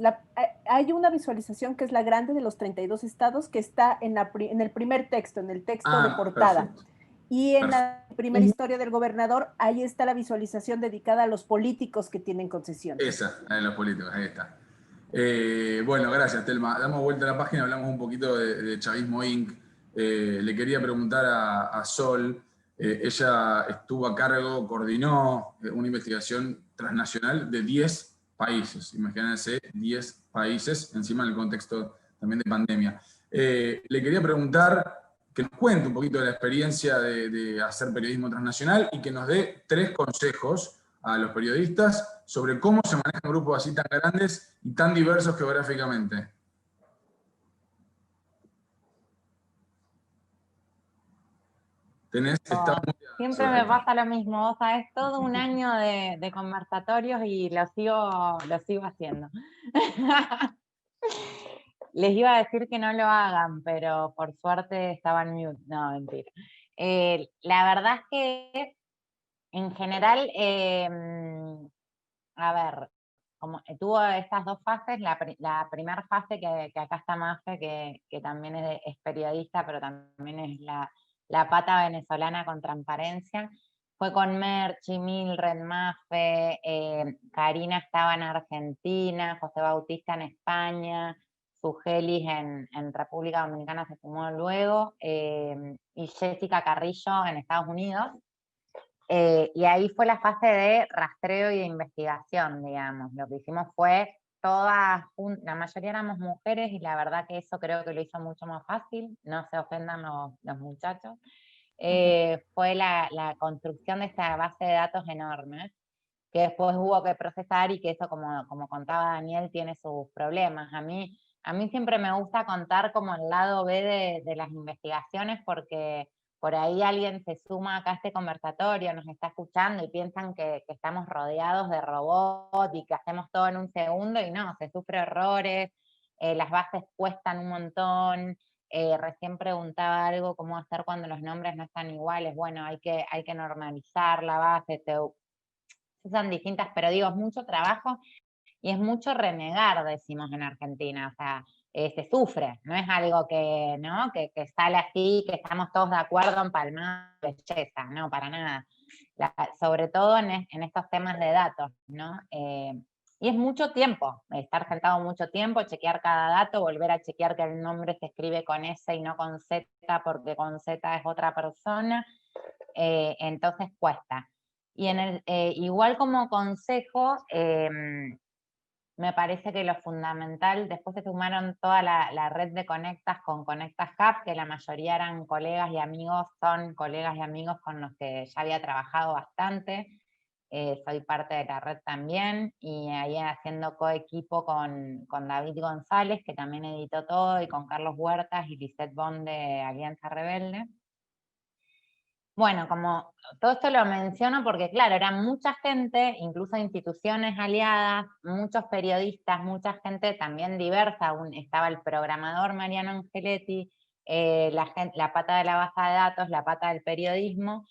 Hay una visualización que es la grande de los 32 estados que está en el primer texto, en el texto de portada.
Perfecto.
Y en
Perfecto.
la primera historia del gobernador, ahí está la visualización dedicada a los políticos que tienen concesión.
Esa, la de los políticos, ahí está. Bueno, gracias, Telma. Damos vuelta a la página, hablamos un poquito de Chavismo Inc. Le quería preguntar a Sol, ella estuvo a cargo, coordinó una investigación transnacional de 10 países, imagínense, 10 países, encima del contexto también de pandemia. Le quería preguntar que nos cuente un poquito de la experiencia de hacer periodismo transnacional y que nos dé 3 consejos a los periodistas sobre cómo se manejan grupos así tan grandes y tan diversos geográficamente.
Siempre me pasa lo mismo, o sea, es todo un año de conversatorios y lo sigo haciendo. Les iba a decir que no lo hagan, pero por suerte estaba en mute. No, mentira. La verdad es que en general, a ver, como tuvo estas 2 fases, la primera fase que acá está Mafe, que también es periodista, pero también es la pata venezolana con transparencia, fue con Merchi, Milred, Mafe, Karina estaba en Argentina, José Bautista en España, Sugelis en República Dominicana se sumó luego, y Jessica Carrillo en Estados Unidos. Y ahí fue la fase de rastreo y de investigación, digamos. Lo que hicimos fue la mayoría éramos mujeres y la verdad que eso creo que lo hizo mucho más fácil, no se ofendan los muchachos. Fue la construcción de esta base de datos enorme, que después hubo que procesar y que eso, como contaba Daniel, tiene sus problemas. A mí siempre me gusta contar como el lado B de las investigaciones, porque por ahí alguien se suma acá a este conversatorio, nos está escuchando y piensan que estamos rodeados de robots y que hacemos todo en un segundo, y no, se sufren errores, las bases cuestan un montón. Recién preguntaba algo, cómo hacer cuando los nombres no están iguales. Bueno, hay que normalizar la base, son distintas, pero digo, es mucho trabajo y es mucho renegar, decimos en Argentina, o sea, se sufre, no es algo que, ¿no? que sale así, que estamos todos de acuerdo en palmar belleza, no, para nada. Sobre todo en estos temas de datos, ¿no? Y es mucho tiempo, estar sentado mucho tiempo, chequear cada dato, volver a chequear que el nombre se escribe con S y no con Z, porque con Z es otra persona, entonces cuesta. Y igual como consejo, me parece que lo fundamental, después se sumaron toda la red de Conectas con Conectas Hub, que la mayoría eran colegas y amigos, son colegas y amigos con los que ya había trabajado bastante. Soy parte de la red también, y ahí haciendo coequipo con David González, que también editó todo, y con Carlos Huertas y Lisette Bond de Alianza Rebelde. Bueno, como todo esto lo menciono porque, claro, era mucha gente, incluso instituciones aliadas, muchos periodistas, mucha gente también diversa. Estaba el programador Mariano Angeletti, la pata de la base de datos, la pata del periodismo.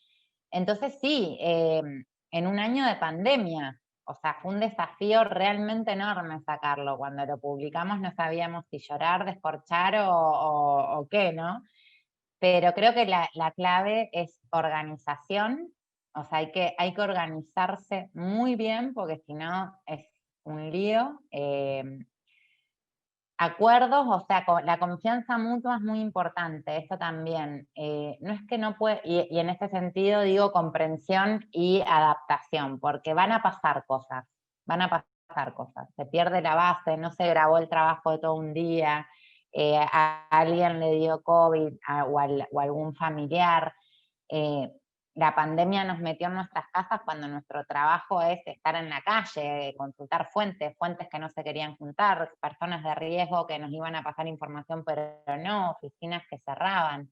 Entonces sí, en un año de pandemia, o sea, fue un desafío realmente enorme sacarlo. Cuando lo publicamos no sabíamos si llorar, descorchar o qué, ¿no? Pero creo que la clave es organización, o sea, hay que organizarse muy bien porque si no es un lío. Acuerdos, o sea, la confianza mutua es muy importante, eso también. No es que no puede, y en este sentido digo comprensión y adaptación, porque van a pasar cosas, van a pasar cosas. Se pierde la base, no se grabó el trabajo de todo un día, a alguien le dio COVID o algún familiar. La pandemia nos metió en nuestras casas cuando nuestro trabajo es estar en la calle, consultar fuentes que no se querían juntar, personas de riesgo que nos iban a pasar información pero no, oficinas que cerraban.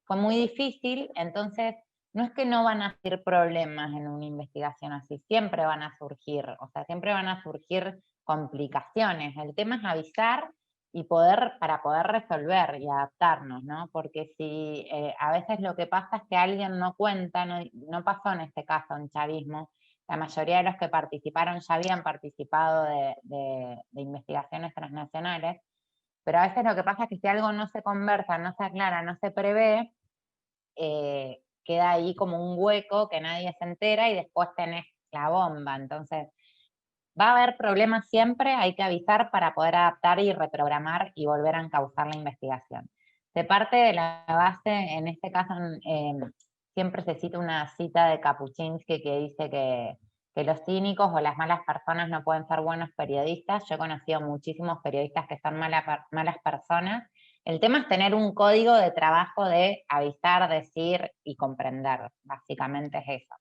Fue muy difícil, entonces no es que no van a surgir problemas en una investigación así, siempre van a surgir, o sea, siempre van a surgir complicaciones. El tema es avisar y para poder resolver y adaptarnos, ¿no? Porque si a veces lo que pasa es que alguien no cuenta, no pasó en este caso en chavismo, la mayoría de los que participaron ya habían participado de investigaciones transnacionales, pero a veces lo que pasa es que si algo no se conversa, no se aclara, no se prevé, queda ahí como un hueco que nadie se entera y después tenés la bomba. Entonces, va a haber problemas siempre, hay que avisar para poder adaptar y reprogramar y volver a encauzar la investigación. Se parte de la base, en este caso siempre se cita una cita de Kapuscinski que dice que los cínicos o las malas personas no pueden ser buenos periodistas. Yo he conocido muchísimos periodistas que son malas personas. El tema es tener un código de trabajo de avisar, decir y comprender. Básicamente es eso.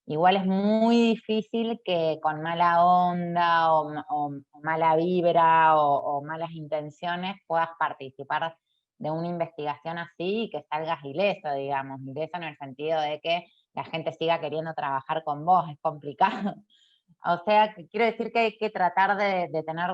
Igual es muy difícil que con mala onda o mala vibra o malas intenciones puedas participar de una investigación así y que salgas ileso, digamos. Ileso en el sentido de que la gente siga queriendo trabajar con vos, es complicado. O sea, quiero decir que hay que tratar de tener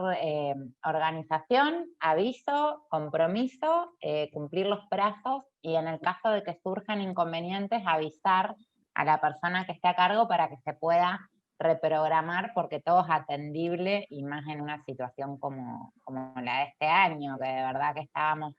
organización, aviso, compromiso, cumplir los plazos y en el caso de que surjan inconvenientes, avisar a la persona que esté a cargo para que se pueda reprogramar porque todo es atendible y más en una situación como la de este año, que de verdad que estábamos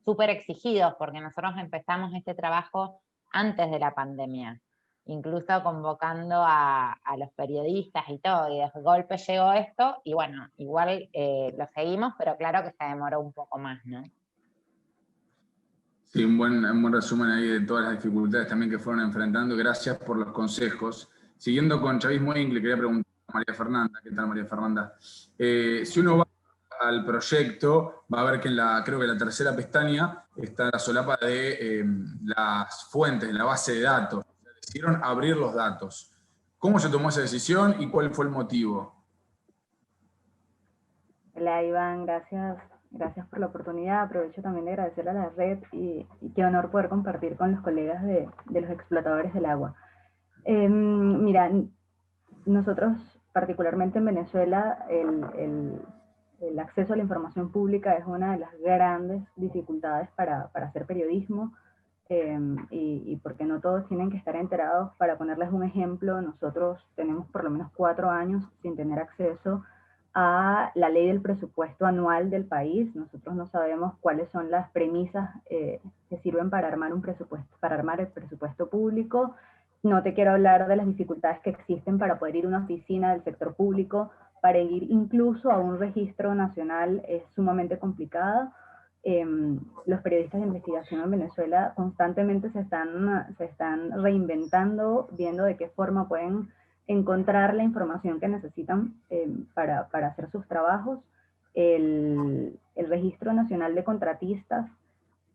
súper exigidos porque nosotros empezamos este trabajo antes de la pandemia, incluso convocando a los periodistas y todo, y de golpe llegó esto, y bueno, igual lo seguimos, pero claro que se demoró un poco más, ¿no?
Sí, un buen resumen ahí de todas las dificultades también que fueron enfrentando. Gracias por los consejos. Siguiendo con Chavismo Inc., le quería preguntar a María Fernanda. ¿Qué tal, María Fernanda? Si uno va al proyecto, va a ver que creo que en la tercera pestaña está la solapa de las fuentes, la base de datos. Decidieron abrir los datos. ¿Cómo se tomó esa decisión y cuál fue el motivo?
Hola Iván, gracias por la oportunidad. Aprovecho también de agradecerle a la red y qué honor poder compartir con los colegas de los explotadores del agua. Mira, nosotros particularmente en Venezuela el acceso a la información pública es una de las grandes dificultades para hacer periodismo y porque no todos tienen que estar enterados. Para ponerles un ejemplo, nosotros tenemos por lo menos 4 años sin tener acceso a la ley del presupuesto anual del país. Nosotros no sabemos cuáles son las premisas que sirven para armar un presupuesto, para armar el presupuesto público. No te quiero hablar de las dificultades que existen para poder ir a una oficina del sector público, para ir incluso a un registro nacional es sumamente complicado. Los periodistas de investigación en Venezuela constantemente se están reinventando, viendo de qué forma pueden encontrar la información que necesitan para hacer sus trabajos. El Registro Nacional de Contratistas,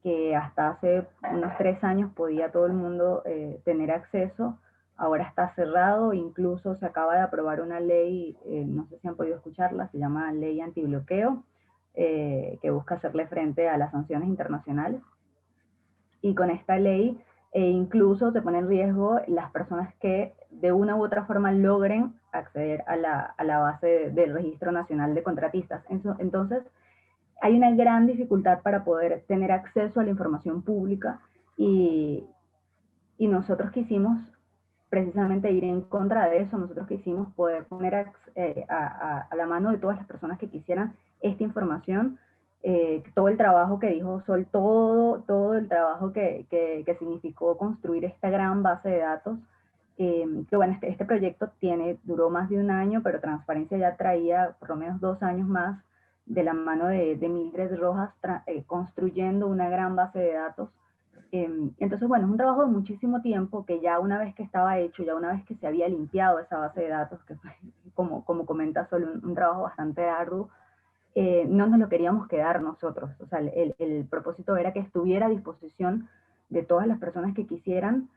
que hasta hace unos 3 años podía todo el mundo tener acceso, ahora está cerrado. Incluso se acaba de aprobar una ley, no sé si han podido escucharla, se llama Ley Antibloqueo, que busca hacerle frente a las sanciones internacionales. Y con esta ley incluso se pone en riesgo las personas que de una u otra forma logren acceder a la base del Registro Nacional de Contratistas. Entonces, hay una gran dificultad para poder tener acceso a la información pública, y nosotros quisimos precisamente ir en contra de eso. Nosotros quisimos poder poner a la mano de todas las personas que quisieran esta información, todo el trabajo que dijo Sol, todo el trabajo que significó construir esta gran base de datos, que bueno, este proyecto duró más de un año, pero Transparencia ya traía por lo menos 2 años más de la mano de Mildred Rojas, construyendo una gran base de datos. Entonces, bueno, es un trabajo de muchísimo tiempo que ya una vez que estaba hecho, ya una vez que se había limpiado esa base de datos, que fue, como comenta Sol, un trabajo bastante arduo, no nos lo queríamos quedar nosotros. O sea, el propósito era que estuviera a disposición de todas las personas que quisieran,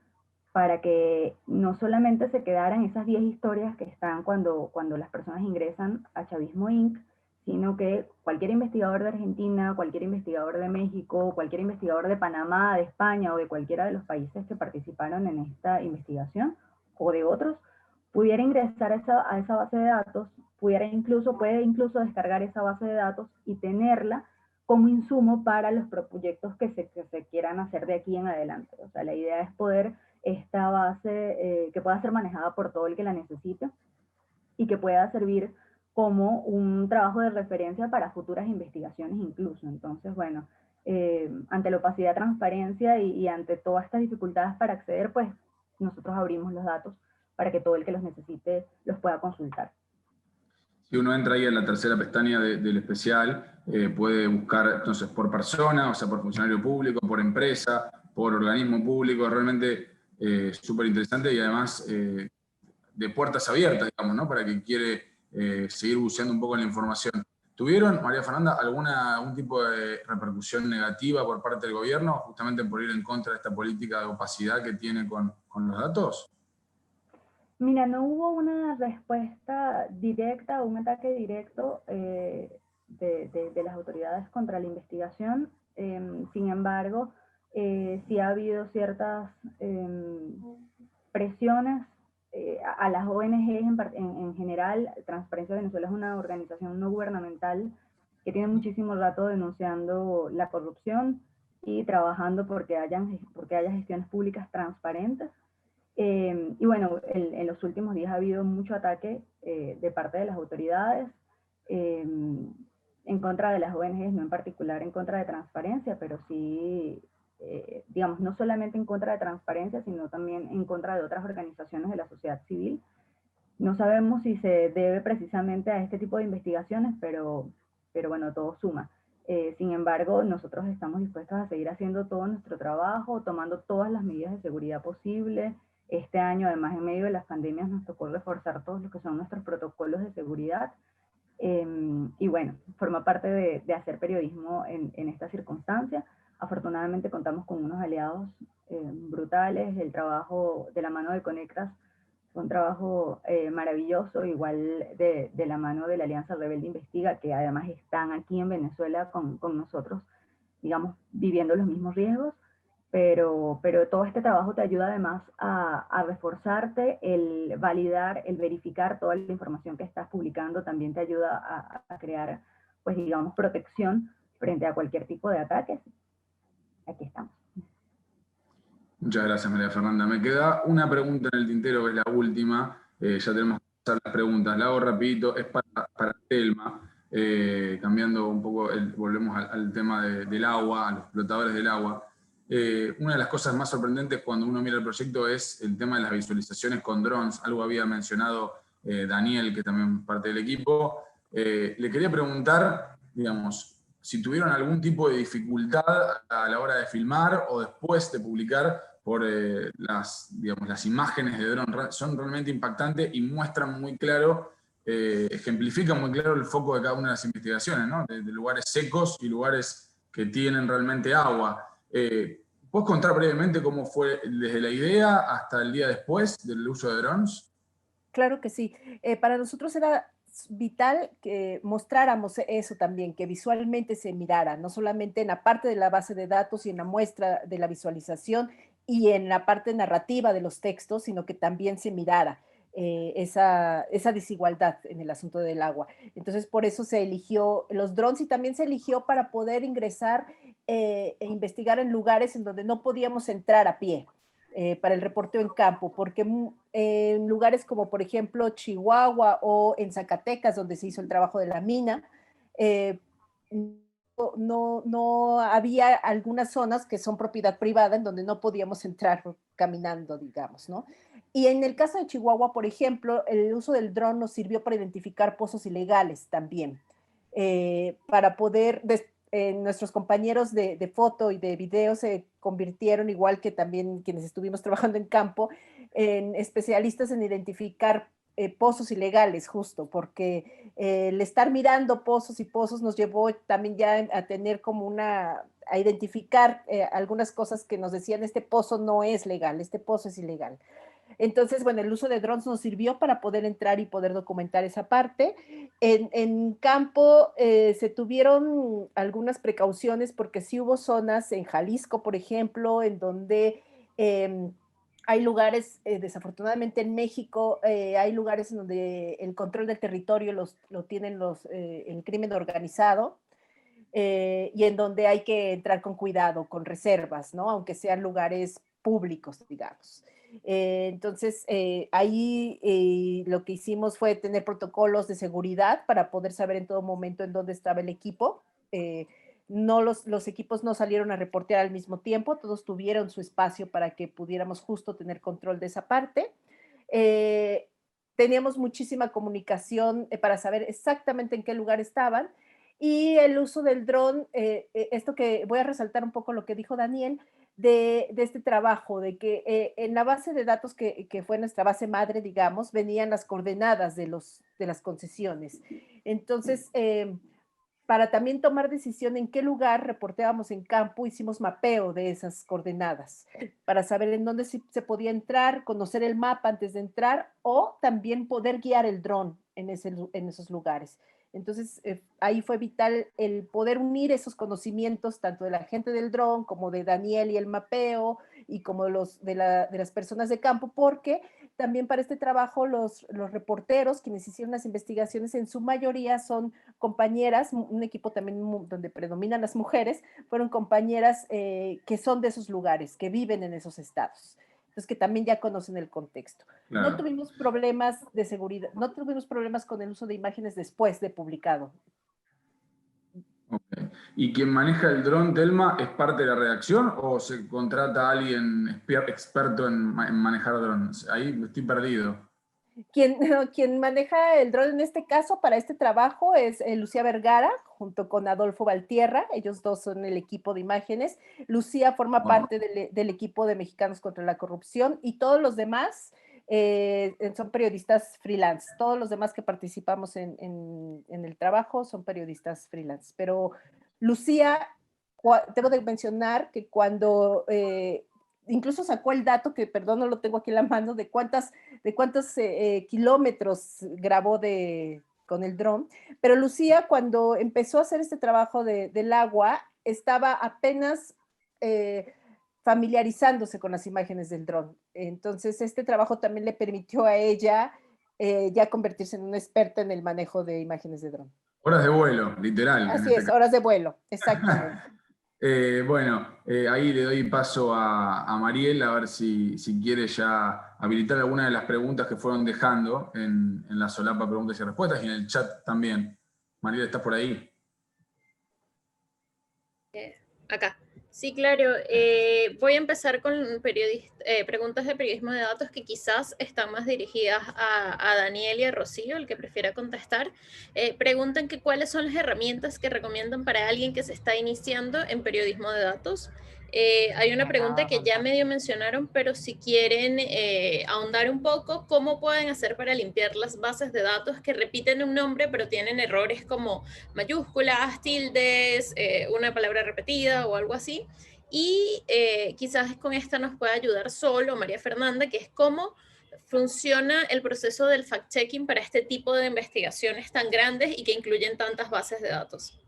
para que no solamente se quedaran esas 10 historias que están cuando las personas ingresan a Chavismo Inc., sino que cualquier investigador de Argentina, cualquier investigador de México, cualquier investigador de Panamá, de España o de cualquiera de los países que participaron en esta investigación, o de otros, pudiera ingresar a esa base de datos, puede incluso descargar esa base de datos y tenerla como insumo para los proyectos que se quieran hacer de aquí en adelante. O sea, la idea es poder esta base que pueda ser manejada por todo el que la necesite, y que pueda servir como un trabajo de referencia para futuras investigaciones incluso. Entonces, bueno, ante la opacidad, transparencia y ante todas estas dificultades para acceder, pues nosotros abrimos los datos para que todo el que los necesite los pueda consultar.
Si uno entra ahí en la tercera pestaña del especial, puede buscar entonces por persona, o sea, por funcionario público, por empresa, por organismo público. Realmente súper interesante, y además de puertas abiertas, digamos, ¿no? Para quien quiere seguir buceando un poco en la información. ¿Tuvieron, María Fernanda, algún tipo de repercusión negativa por parte del gobierno, justamente por ir en contra de esta política de opacidad que tiene con los datos?
Mira, no hubo una respuesta directa, un ataque directo de las autoridades contra la investigación. Sin embargo, sí ha habido ciertas presiones a las ONGs en general. Transparencia Venezuela es una organización no gubernamental que tiene muchísimo rato denunciando la corrupción y trabajando porque haya gestiones públicas transparentes. Y bueno, en los últimos días ha habido mucho ataque de parte de las autoridades en contra de las ONGs, no en particular en contra de Transparencia, pero sí, digamos, no solamente en contra de Transparencia, sino también en contra de otras organizaciones de la sociedad civil. No sabemos si se debe precisamente a este tipo de investigaciones, pero bueno, todo suma. Sin embargo, nosotros estamos dispuestos a seguir haciendo todo nuestro trabajo, tomando todas las medidas de seguridad posibles. Este año, además, en medio de las pandemias, nos tocó reforzar todos los que son nuestros protocolos de seguridad. Y bueno, forma parte de hacer periodismo en esta circunstancia. Afortunadamente contamos con unos aliados brutales. El trabajo de la mano de Conectas fue un trabajo maravilloso, igual de la mano de la Alianza Rebelde Investiga, que además están aquí en Venezuela con nosotros, digamos, viviendo los mismos riesgos. Pero todo este trabajo te ayuda además a reforzarte, el validar, el verificar toda la información que estás publicando, también te ayuda a crear, pues digamos, protección frente a cualquier tipo de ataques. Aquí estamos.
Muchas gracias, María Fernanda. Me queda una pregunta en el tintero, que es la última. Ya tenemos que pasar las preguntas. La hago rapidito, es para Telma. Cambiando un poco, volvemos al tema del agua, a los explotadores del agua. Una de las cosas más sorprendentes cuando uno mira el proyecto es el tema de las visualizaciones con drones. Algo había mencionado Daniel, que también es parte del equipo. Le quería preguntar, digamos, si tuvieron algún tipo de dificultad a la hora de filmar o después de publicar por digamos, las imágenes de dron, son realmente impactantes y muestran muy claro, ejemplifican muy claro el foco de cada una de las investigaciones, ¿no? De lugares secos y lugares que tienen realmente agua. ¿Puedes contar brevemente cómo fue desde la idea hasta el día después del uso de drones?
Claro que sí. Para nosotros era vital que mostráramos eso también, que visualmente se mirara, no solamente en la parte de la base de datos y en la muestra de la visualización y en la parte narrativa de los textos, sino que también se mirara esa desigualdad en el asunto del agua. Entonces, por eso se eligió los drones y también se eligió para poder ingresar e investigar en lugares en donde no podíamos entrar a pie. Para el reporteo en campo, porque en lugares como por ejemplo Chihuahua o en Zacatecas, donde se hizo el trabajo de la mina, no había algunas zonas que son propiedad privada en donde no podíamos entrar caminando, digamos, ¿no? Y en el caso de Chihuahua, por ejemplo, el uso del dron nos sirvió para identificar pozos ilegales también, para poder nuestros compañeros de foto y de video se convirtieron, igual que también quienes estuvimos trabajando en campo, en especialistas en identificar pozos ilegales, justo, porque el estar mirando pozos y pozos nos llevó también ya a tener como a identificar algunas cosas que nos decían, este pozo no es legal, este pozo es ilegal. Entonces, bueno, el uso de drones nos sirvió para poder entrar y poder documentar esa parte. En campo se tuvieron algunas precauciones porque sí hubo zonas en Jalisco, por ejemplo, en donde hay lugares, desafortunadamente en México, hay lugares en donde el control del territorio lo tienen el crimen organizado. Y en donde hay que entrar con cuidado, con reservas, ¿no? Aunque sean lugares públicos, digamos. Entonces, ahí lo que hicimos fue tener protocolos de seguridad para poder saber en todo momento en dónde estaba el equipo. Los equipos no salieron a reportear al mismo tiempo, todos tuvieron su espacio para que pudiéramos justo tener control de esa parte. Teníamos muchísima comunicación para saber exactamente en qué lugar estaban. Y el uso del dron, esto que voy a resaltar un poco lo que dijo Daniel, de este trabajo, de que en la base de datos que fue nuestra base madre, digamos, venían las coordenadas de las concesiones. Entonces, para también tomar decisión en qué lugar reporteábamos en campo, hicimos mapeo de esas coordenadas, para saber en dónde se podía entrar, conocer el mapa antes de entrar, o también poder guiar el dron en esos lugares. Entonces, ahí fue vital el poder unir esos conocimientos, tanto de la gente del dron, como de Daniel y el mapeo, y como de las personas de campo, porque también para este trabajo los reporteros, quienes hicieron las investigaciones, en su mayoría son compañeras, un equipo también donde predominan las mujeres, fueron compañeras que son de esos lugares, que viven en esos estados. Entonces, que también ya conocen el contexto. Claro. No tuvimos problemas de seguridad, no tuvimos problemas con el uso de imágenes después de publicado.
Okay. ¿Y quien maneja el dron, Telma, es parte de la redacción o se contrata a alguien experto en manejar drones? Ahí estoy perdido.
Quien maneja el dron en este caso para este trabajo es Lucía Vergara, junto con Adolfo Valtierra. Ellos dos son el equipo de imágenes. Lucía forma parte del equipo de Mexicanos contra la Corrupción y todos los demás son periodistas freelance. Todos los demás que participamos en el trabajo son periodistas freelance. Pero Lucía, tengo de mencionar que cuando... incluso sacó el dato, que perdón, no lo tengo aquí en la mano, de cuántos kilómetros grabó con el dron, pero Lucía cuando empezó a hacer este trabajo del agua, estaba apenas familiarizándose con las imágenes del dron. Entonces este trabajo también le permitió a ella ya convertirse en una experta en el manejo de imágenes de dron.
Horas de vuelo, literal.
Así es, horas de vuelo, exactamente.
Bueno, ahí le doy paso a Mariel a ver si quiere ya habilitar alguna de las preguntas que fueron dejando en la solapa preguntas y respuestas y en el chat también. Mariel, ¿estás por ahí?
Acá. Sí, claro. Voy a empezar con preguntas de periodismo de datos que quizás están más dirigidas a Daniel y a Rocío, el que prefiera contestar. Preguntan que cuáles son las herramientas que recomiendan para alguien que se está iniciando en periodismo de datos. Hay una pregunta que ya medio mencionaron, pero si quieren ahondar un poco, ¿cómo pueden hacer para limpiar las bases de datos que repiten un nombre pero tienen errores como mayúsculas, tildes, una palabra repetida o algo así? Y quizás con esta nos pueda ayudar Sol o María Fernanda, que es cómo funciona el proceso del fact-checking para este tipo de investigaciones tan grandes y que incluyen tantas bases de datos.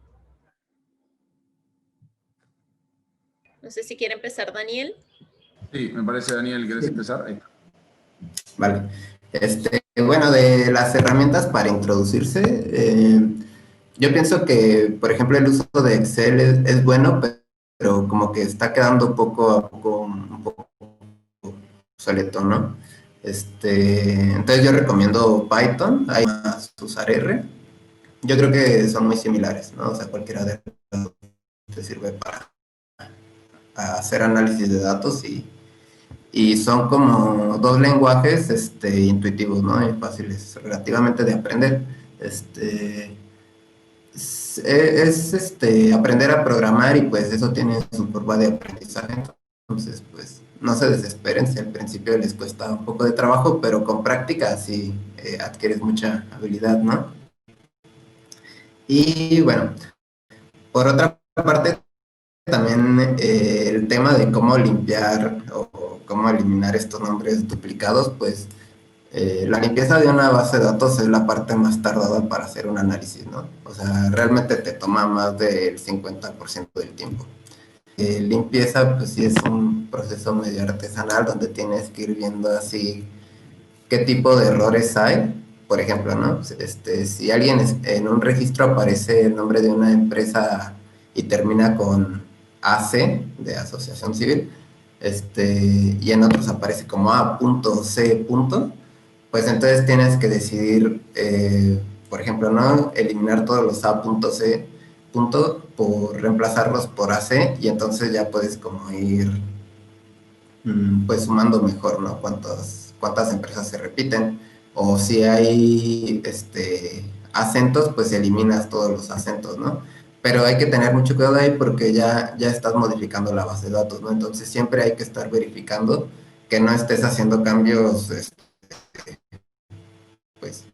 No sé si quiere empezar Daniel.
Sí, me parece, Daniel, ¿querés empezar? Ahí.
Vale. Bueno, de las herramientas para introducirse, yo pienso que, por ejemplo, el uso de Excel es bueno, pero como que está quedando poco a poco un poco obsoleto, ¿no? Entonces yo recomiendo Python, hay más usar R. Yo creo que son muy similares, ¿no? O sea, cualquiera de los te sirve para hacer análisis de datos y son como dos lenguajes intuitivos, ¿no? Y fáciles relativamente de aprender. Es aprender a programar y pues eso tiene su curva de aprendizaje. Entonces, pues no se desesperen si al principio les cuesta un poco de trabajo, pero con práctica sí adquieres mucha habilidad, ¿no? Y bueno, por otra parte, también el tema de cómo limpiar o cómo eliminar estos nombres duplicados, pues la limpieza de una base de datos es la parte más tardada para hacer un análisis, ¿no? O sea, realmente te toma más del 50% del tiempo. Limpieza, pues sí es un proceso medio artesanal donde tienes que ir viendo así qué tipo de errores hay. Por ejemplo, ¿no? Si alguien en un registro aparece el nombre de una empresa y termina con AC, de Asociación Civil, y en otros aparece como A.C. Pues entonces tienes que decidir, por ejemplo, ¿no? Eliminar todos los A.C. por reemplazarlos por AC y entonces ya puedes como ir pues sumando mejor, ¿no? Cuántas empresas se repiten. O si hay acentos, pues eliminas todos los acentos, ¿no? Pero hay que tener mucho cuidado ahí porque ya estás modificando la base de datos, ¿no? Entonces siempre hay que estar verificando que no estés haciendo cambios, pues,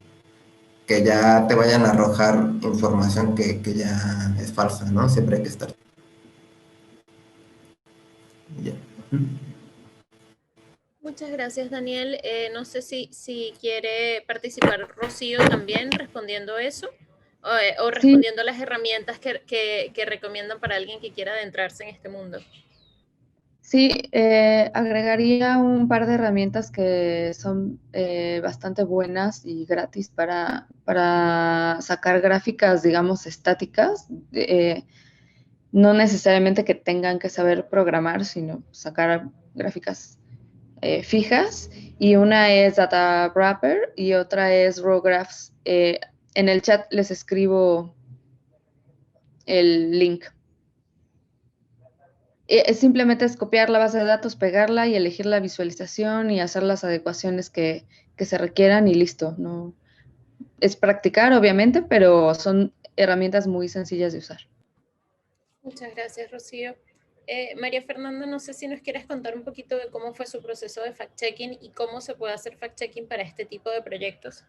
que ya te vayan a arrojar información que ya es falsa, ¿no? Siempre hay que estar. Ya.
Muchas gracias, Daniel. No sé si quiere participar Rocío también respondiendo eso o
Sí,
respondiendo las herramientas que recomiendan para alguien que quiera adentrarse en este mundo.
sí, agregaría un par de herramientas que son bastante buenas y gratis para sacar gráficas, digamos, estáticas. No necesariamente que tengan que saber programar, sino sacar gráficas fijas. Y una es Data Wrapper y otra es RawGraphs. En el chat les escribo el link. Simplemente es copiar la base de datos, pegarla y elegir la visualización y hacer las adecuaciones que se requieran y listo. No, es practicar, obviamente, pero son herramientas muy sencillas de usar.
Muchas gracias, Rocío. María Fernanda, no sé si nos quieres contar un poquito de cómo fue su proceso de fact-checking y cómo se puede hacer fact-checking para este tipo de proyectos.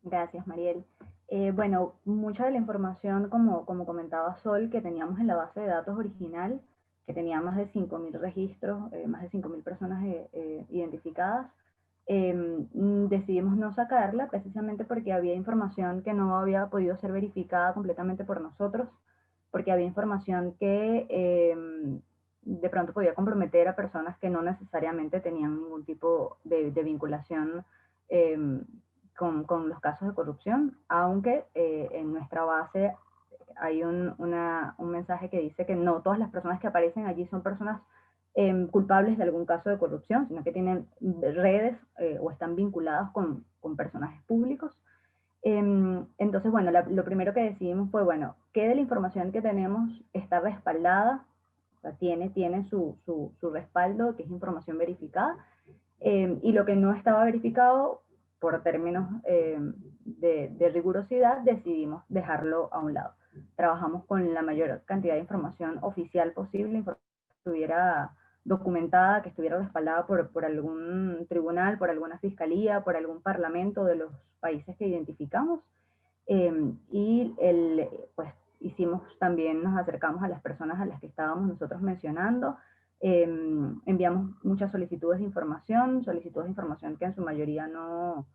Gracias, Mariel. Bueno, mucha de la información, como comentaba Sol, que teníamos en la base de datos original, que tenía más de 5.000 registros, más de 5.000 personas identificadas, decidimos no sacarla precisamente porque había información que no había podido ser verificada completamente por nosotros, porque había información que de pronto podía comprometer a personas que no necesariamente tenían ningún tipo de vinculación con los casos de corrupción, aunque en nuestra base hay un mensaje que dice que no todas las personas que aparecen allí son personas culpables de algún caso de corrupción, sino que tienen redes o están vinculadas con personajes públicos. Entonces, bueno, lo primero que decidimos fue, bueno, ¿qué de la información que tenemos está respaldada? O sea, tiene su respaldo, que es información verificada, y lo que no estaba verificado, por términos de rigurosidad, decidimos dejarlo a un lado. trabajamos con la mayor cantidad de información oficial posible, información que estuviera documentada, que estuviera respaldada por algún tribunal, por alguna fiscalía, por algún parlamento de los países que identificamos. Pues hicimos también, nos acercamos a las personas a las que estábamos nosotros mencionando, enviamos muchas solicitudes de información que en su mayoría no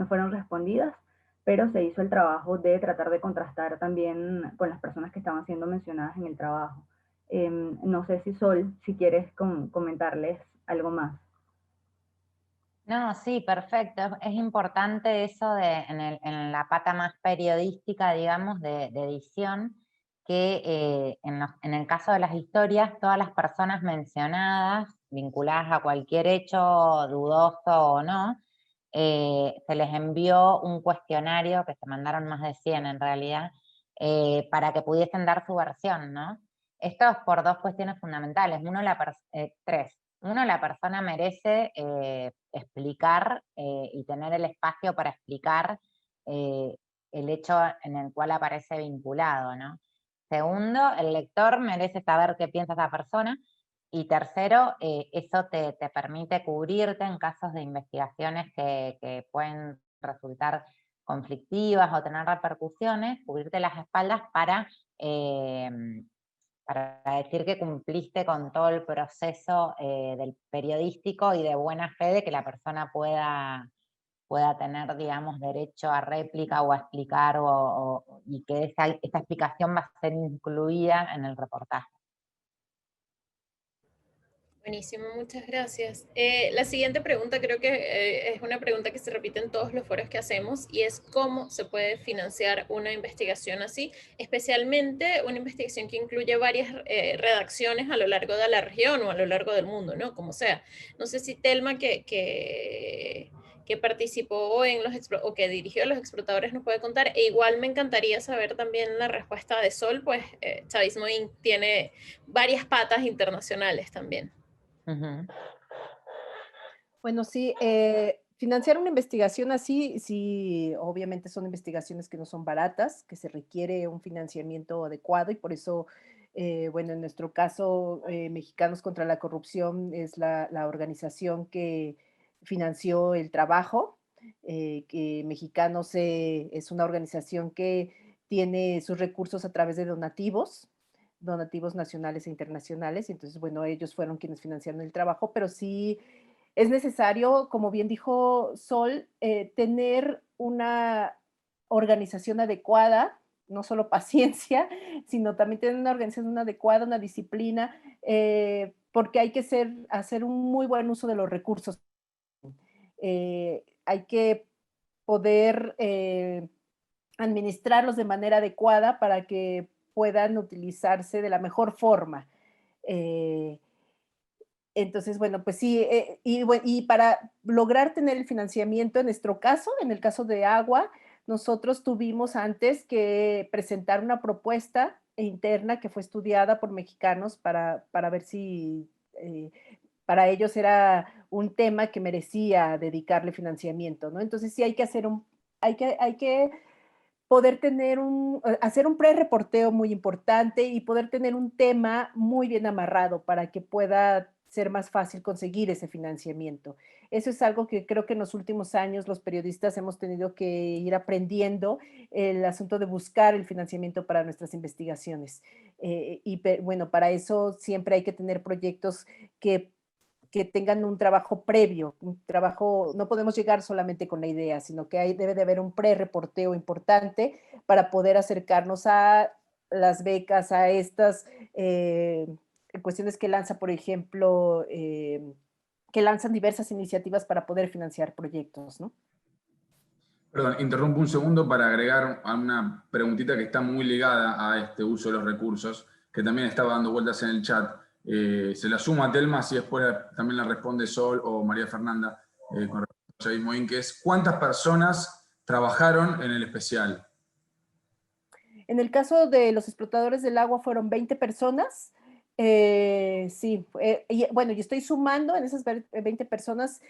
fueron respondidas, pero se hizo el trabajo de tratar de contrastar también con las personas que estaban siendo mencionadas en el trabajo. No sé si Sol, si quieres comentarles algo más.
No, sí, perfecto. Es importante eso en la pata más periodística, digamos, de edición, que en el caso de las historias, todas las personas mencionadas, vinculadas a cualquier hecho dudoso o no, se les envió un cuestionario, que se mandaron más de 100 en realidad, para que pudiesen dar su versión, ¿no? Esto es por dos cuestiones fundamentales. Tres. Uno, la persona merece explicar y tener el espacio para explicar el hecho en el cual aparece vinculado, ¿no? Segundo, el lector merece saber qué piensa esa persona. Y tercero, eso te permite cubrirte en casos de investigaciones que pueden resultar conflictivas o tener repercusiones, cubrirte las espaldas para decir que cumpliste con todo el proceso del periodístico y de buena fe de que la persona pueda tener, digamos, derecho a réplica o a explicar y que esa explicación va a ser incluida en el reportaje.
Buenísimo, muchas gracias. La siguiente pregunta creo que es una pregunta que se repite en todos los foros que hacemos y es cómo se puede financiar una investigación así, especialmente una investigación que incluye varias redacciones a lo largo de la región o a lo largo del mundo, ¿no? Como sea. No sé si Telma que participó o que dirigió a los explotadores nos puede contar, e igual me encantaría saber también la respuesta de Sol, pues Chavismo Inc. tiene varias patas internacionales también.
Uh-huh.
Bueno, sí, financiar una investigación así, sí, obviamente son investigaciones que no son baratas, que se requiere un financiamiento adecuado y por eso, bueno, en nuestro caso, Mexicanos contra la Corrupción es la organización que financió el trabajo, que Mexicanos es una organización que tiene sus recursos a través de donativos nacionales e internacionales, entonces, bueno, ellos fueron quienes financiaron el trabajo, pero sí es necesario, como bien dijo Sol, tener una organización adecuada, no solo paciencia, sino también tener una organización adecuada, una disciplina, porque hay que hacer un muy buen uso de los recursos. Hay que poder administrarlos de manera adecuada para que puedan utilizarse de la mejor forma. Entonces, bueno, pues sí, y para lograr tener el financiamiento, en nuestro caso, en el caso de Agua, nosotros tuvimos antes que presentar una propuesta interna que fue estudiada por Mexicanos para ver si para ellos era un tema que merecía dedicarle financiamiento, ¿no? Entonces sí hay que hay que poder hacer un pre-reporteo muy importante y poder tener un tema muy bien amarrado para que pueda ser más fácil conseguir ese financiamiento. Eso es algo que creo que en los últimos años los periodistas hemos tenido que ir aprendiendo, el asunto de buscar el financiamiento para nuestras investigaciones. Bueno, para eso siempre hay que tener proyectos que tengan un trabajo previo, no podemos llegar solamente con la idea, sino que debe de haber un pre-reporteo importante para poder acercarnos a las becas, a estas cuestiones que lanza, por ejemplo, que lanzan diversas iniciativas para poder financiar proyectos, ¿no?
Perdón, interrumpo un segundo para agregar a una preguntita que está muy ligada a este uso de los recursos, que también estaba dando vueltas en el chat. Se la suma a Telma, si después también la responde Sol o María Fernanda, con respecto a Chavismo Inc., que es ¿cuántas personas trabajaron en el especial?
En el caso de los explotadores del agua fueron 20 personas. Sí, bueno, yo estoy sumando en esas 20 personas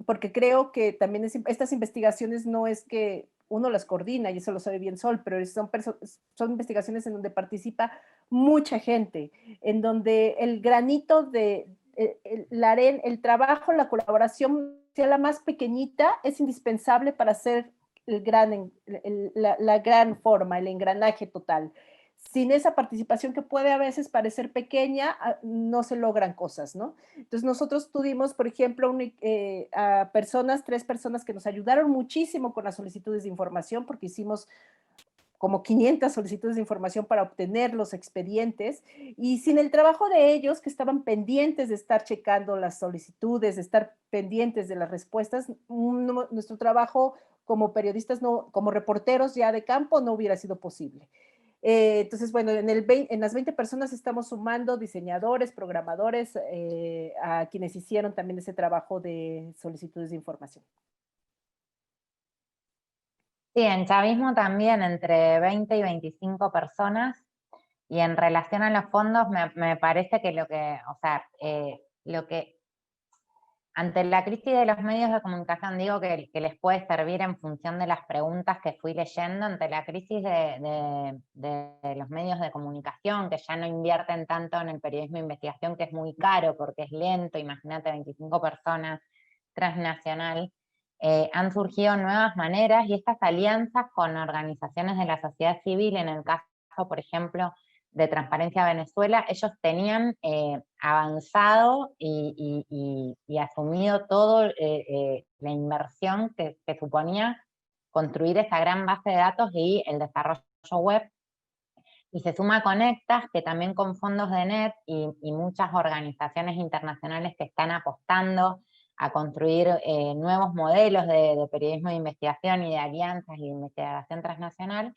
porque creo que también estas investigaciones no es que uno las coordina, y eso lo sabe bien Sol, pero son investigaciones en donde participa mucha gente, en donde el granito de el trabajo, la colaboración, sea la más pequeñita, es indispensable para hacer la gran forma, el engranaje total. Sin esa participación que puede a veces parecer pequeña, no se logran cosas, ¿no? Entonces nosotros tuvimos, por ejemplo, a tres personas que nos ayudaron muchísimo con las solicitudes de información, porque hicimos como 500 solicitudes de información para obtener los expedientes, y sin el trabajo de ellos, que estaban pendientes de estar checando las solicitudes, de estar pendientes de las respuestas, nuestro trabajo como periodistas, como reporteros ya de campo, no hubiera sido posible. Entonces, bueno, en las 20 personas estamos sumando diseñadores, programadores, a quienes hicieron también ese trabajo de solicitudes de información.
Sí, en chavismo también entre 20 y 25 personas, y en relación a los fondos me parece que lo que ante la crisis de los medios de comunicación, digo que les puede servir en función de las preguntas que fui leyendo, ante la crisis de los medios de comunicación, que ya no invierten tanto en el periodismo de investigación, que es muy caro porque es lento, imagínate 25 personas, transnacional, han surgido nuevas maneras, y estas alianzas con organizaciones de la sociedad civil, en el caso, por ejemplo, de Transparencia Venezuela, ellos tenían avanzado y asumido todo la inversión que suponía construir esa gran base de datos y el desarrollo web. Y se suma Conectas, que también con fondos de NET y muchas organizaciones internacionales que están apostando a construir nuevos modelos de periodismo de investigación y de alianzas y de investigación transnacional.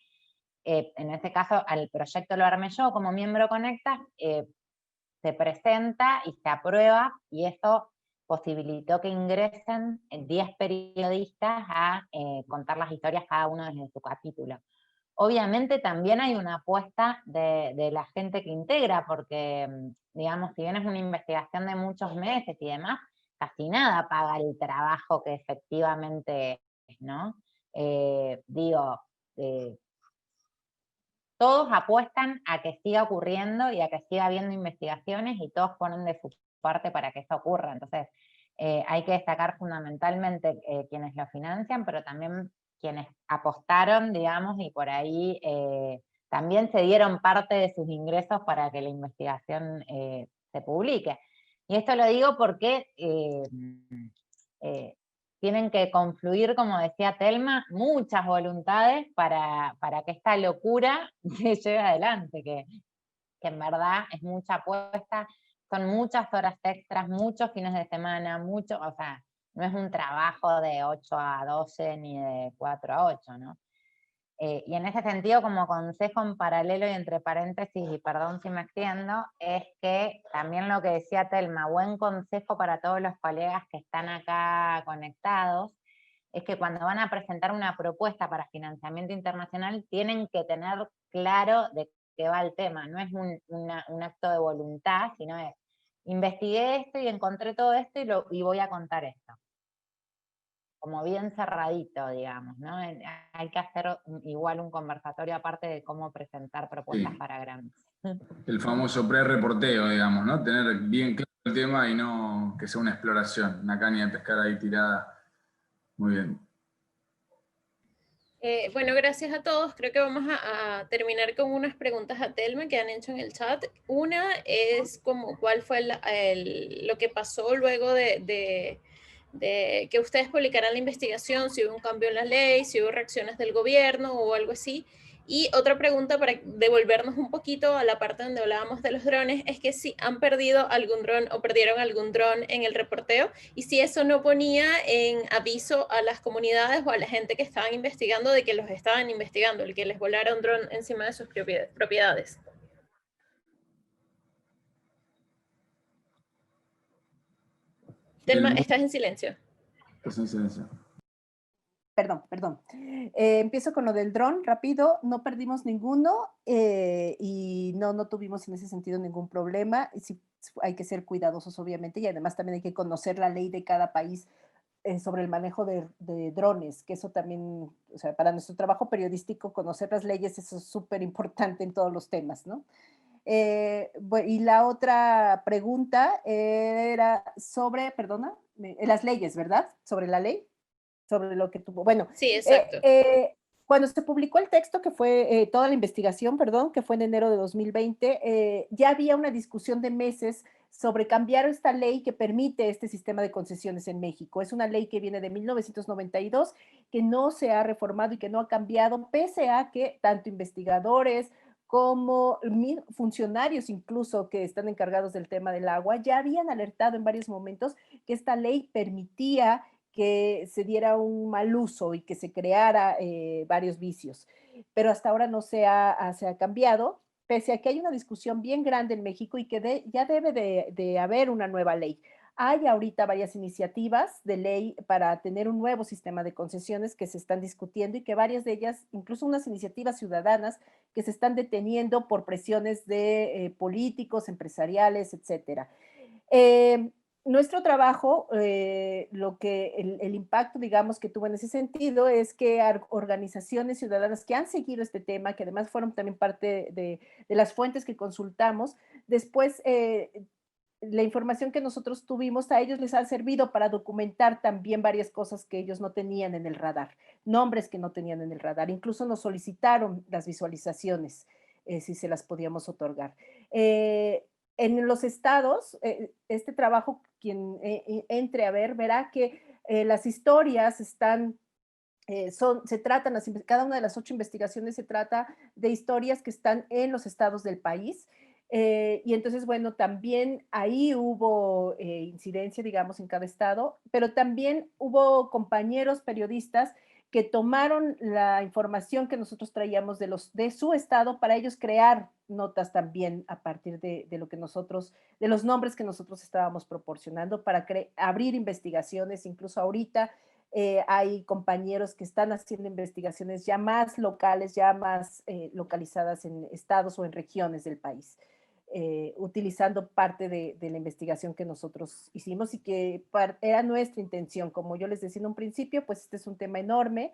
En este caso, al proyecto lo armé yo como miembro Conectas, se presenta y se aprueba, y eso posibilitó que ingresen 10 periodistas a contar las historias cada uno desde su capítulo. Obviamente también hay una apuesta de la gente que integra, porque, digamos, si bien es una investigación de muchos meses y demás, casi nada paga el trabajo que efectivamente es, ¿no? Todos apuestan a que siga ocurriendo y a que siga habiendo investigaciones, y todos ponen de su parte para que eso ocurra. Entonces, hay que destacar fundamentalmente quienes lo financian, pero también quienes apostaron, digamos, y por ahí también se dieron parte de sus ingresos para que la investigación se publique. Y esto lo digo porque tienen que confluir, como decía Telma, muchas voluntades para que esta locura se lleve adelante, que en verdad es mucha apuesta, son muchas horas extras, muchos fines de semana, o sea, no es un trabajo de 8 a 12 ni de 4 a 8, ¿no? Y en ese sentido, como consejo en paralelo y entre paréntesis, y perdón si me extiendo, es que también lo que decía Telma, buen consejo para todos los colegas que están acá conectados, es que cuando van a presentar una propuesta para financiamiento internacional, tienen que tener claro de qué va el tema. No es un acto de voluntad, sino es, investigué esto y encontré todo esto y voy a contar esto. Como bien cerradito, digamos, ¿no? Hay que hacer igual un conversatorio aparte de cómo presentar propuestas para grandes.
El famoso pre-reporteo, digamos, ¿no? Tener bien claro el tema y no que sea una exploración, una caña de pescar ahí tirada. Muy bien.
Bueno, gracias a todos. Creo que vamos a terminar con unas preguntas a Telma que han hecho en el chat. Una es como cuál fue lo que pasó luego de que ustedes publicaran la investigación, si hubo un cambio en la ley, si hubo reacciones del gobierno o algo así. Y otra pregunta para devolvernos un poquito a la parte donde hablábamos de los drones, es que si han perdido algún dron o perdieron algún dron en el reporteo, y si eso no ponía en aviso a las comunidades o a la gente que estaban investigando de que los estaban investigando, el que les volara un dron encima de sus propiedades. Telma, estás en silencio.
Estás en silencio.
Perdón. Empiezo con lo del dron, rápido. No perdimos ninguno y no tuvimos en ese sentido ningún problema. Sí, hay que ser cuidadosos, obviamente, y además también hay que conocer la ley de cada país sobre el manejo de drones, que eso también, o sea, para nuestro trabajo periodístico, conocer las leyes, eso es súper importante en todos los temas, ¿no? Y la otra pregunta era sobre, perdona, las leyes, ¿verdad? Sobre la ley, sobre lo que tuvo. Bueno,
Sí, exacto.
cuando se publicó el texto, que fue toda la investigación, perdón, que fue en enero de 2020, ya había una discusión de meses sobre cambiar esta ley que permite este sistema de concesiones en México. Es una ley que viene de 1992, que no se ha reformado y que no ha cambiado, pese a que tanto investigadores como funcionarios incluso que están encargados del tema del agua ya habían alertado en varios momentos que esta ley permitía que se diera un mal uso y que se creara varios vicios. Pero hasta ahora no se ha cambiado, pese a que hay una discusión bien grande en México y que ya debe de haber una nueva ley. Hay ahorita varias iniciativas de ley para tener un nuevo sistema de concesiones que se están discutiendo y que varias de ellas, incluso unas iniciativas ciudadanas que se están deteniendo por presiones de políticos, empresariales, etcétera. Nuestro trabajo, el impacto, digamos, que tuvo en ese sentido es que organizaciones ciudadanas que han seguido este tema, que además fueron también parte de las fuentes que consultamos, después la información que nosotros tuvimos a ellos les ha servido para documentar también varias cosas que ellos no tenían en el radar, nombres que no tenían en el radar. Incluso nos solicitaron las visualizaciones, si se las podíamos otorgar. En los estados, este trabajo, quien entre a ver, verá que las historias están se tratan, cada una de las 8 investigaciones se trata de historias que están en los estados del país. Y entonces, bueno, también ahí hubo incidencia, digamos, en cada estado, pero también hubo compañeros periodistas que tomaron la información que nosotros traíamos de su estado para ellos crear notas también a partir de lo que nosotros, de los nombres que nosotros estábamos proporcionando para abrir investigaciones. Incluso ahorita hay compañeros que están haciendo investigaciones ya más locales, ya más localizadas en estados o en regiones del país, utilizando parte de la investigación que nosotros hicimos y que era nuestra intención. Como yo les decía en un principio, pues este es un tema enorme,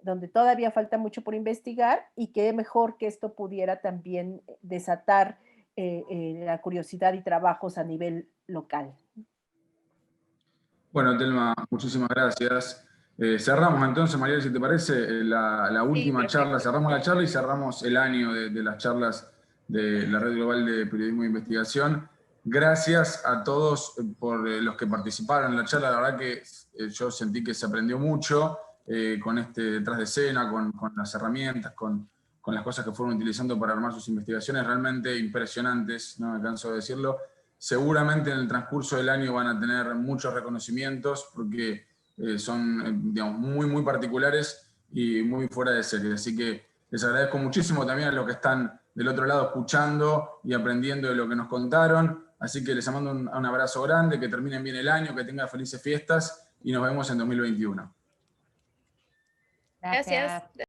donde todavía falta mucho por investigar y que mejor que esto pudiera también desatar la curiosidad y trabajos a nivel local.
Bueno, Telma, muchísimas gracias. Cerramos entonces, Mariel, si te parece, la última charla. Cerramos la charla y cerramos el año de las charlas de la Red Global de Periodismo e Investigación. Gracias a todos por los que participaron en la charla. La verdad que yo sentí que se aprendió mucho con este detrás de escena, con las herramientas, con las cosas que fueron utilizando para armar sus investigaciones, realmente impresionantes, no me canso de decirlo. Seguramente en el transcurso del año van a tener muchos reconocimientos porque son digamos, muy, muy particulares y muy fuera de serie. Así que les agradezco muchísimo también a los que están del otro lado escuchando y aprendiendo de lo que nos contaron. Así que les mando un abrazo grande, que terminen bien el año, que tengan felices fiestas y nos vemos en 2021.
Gracias.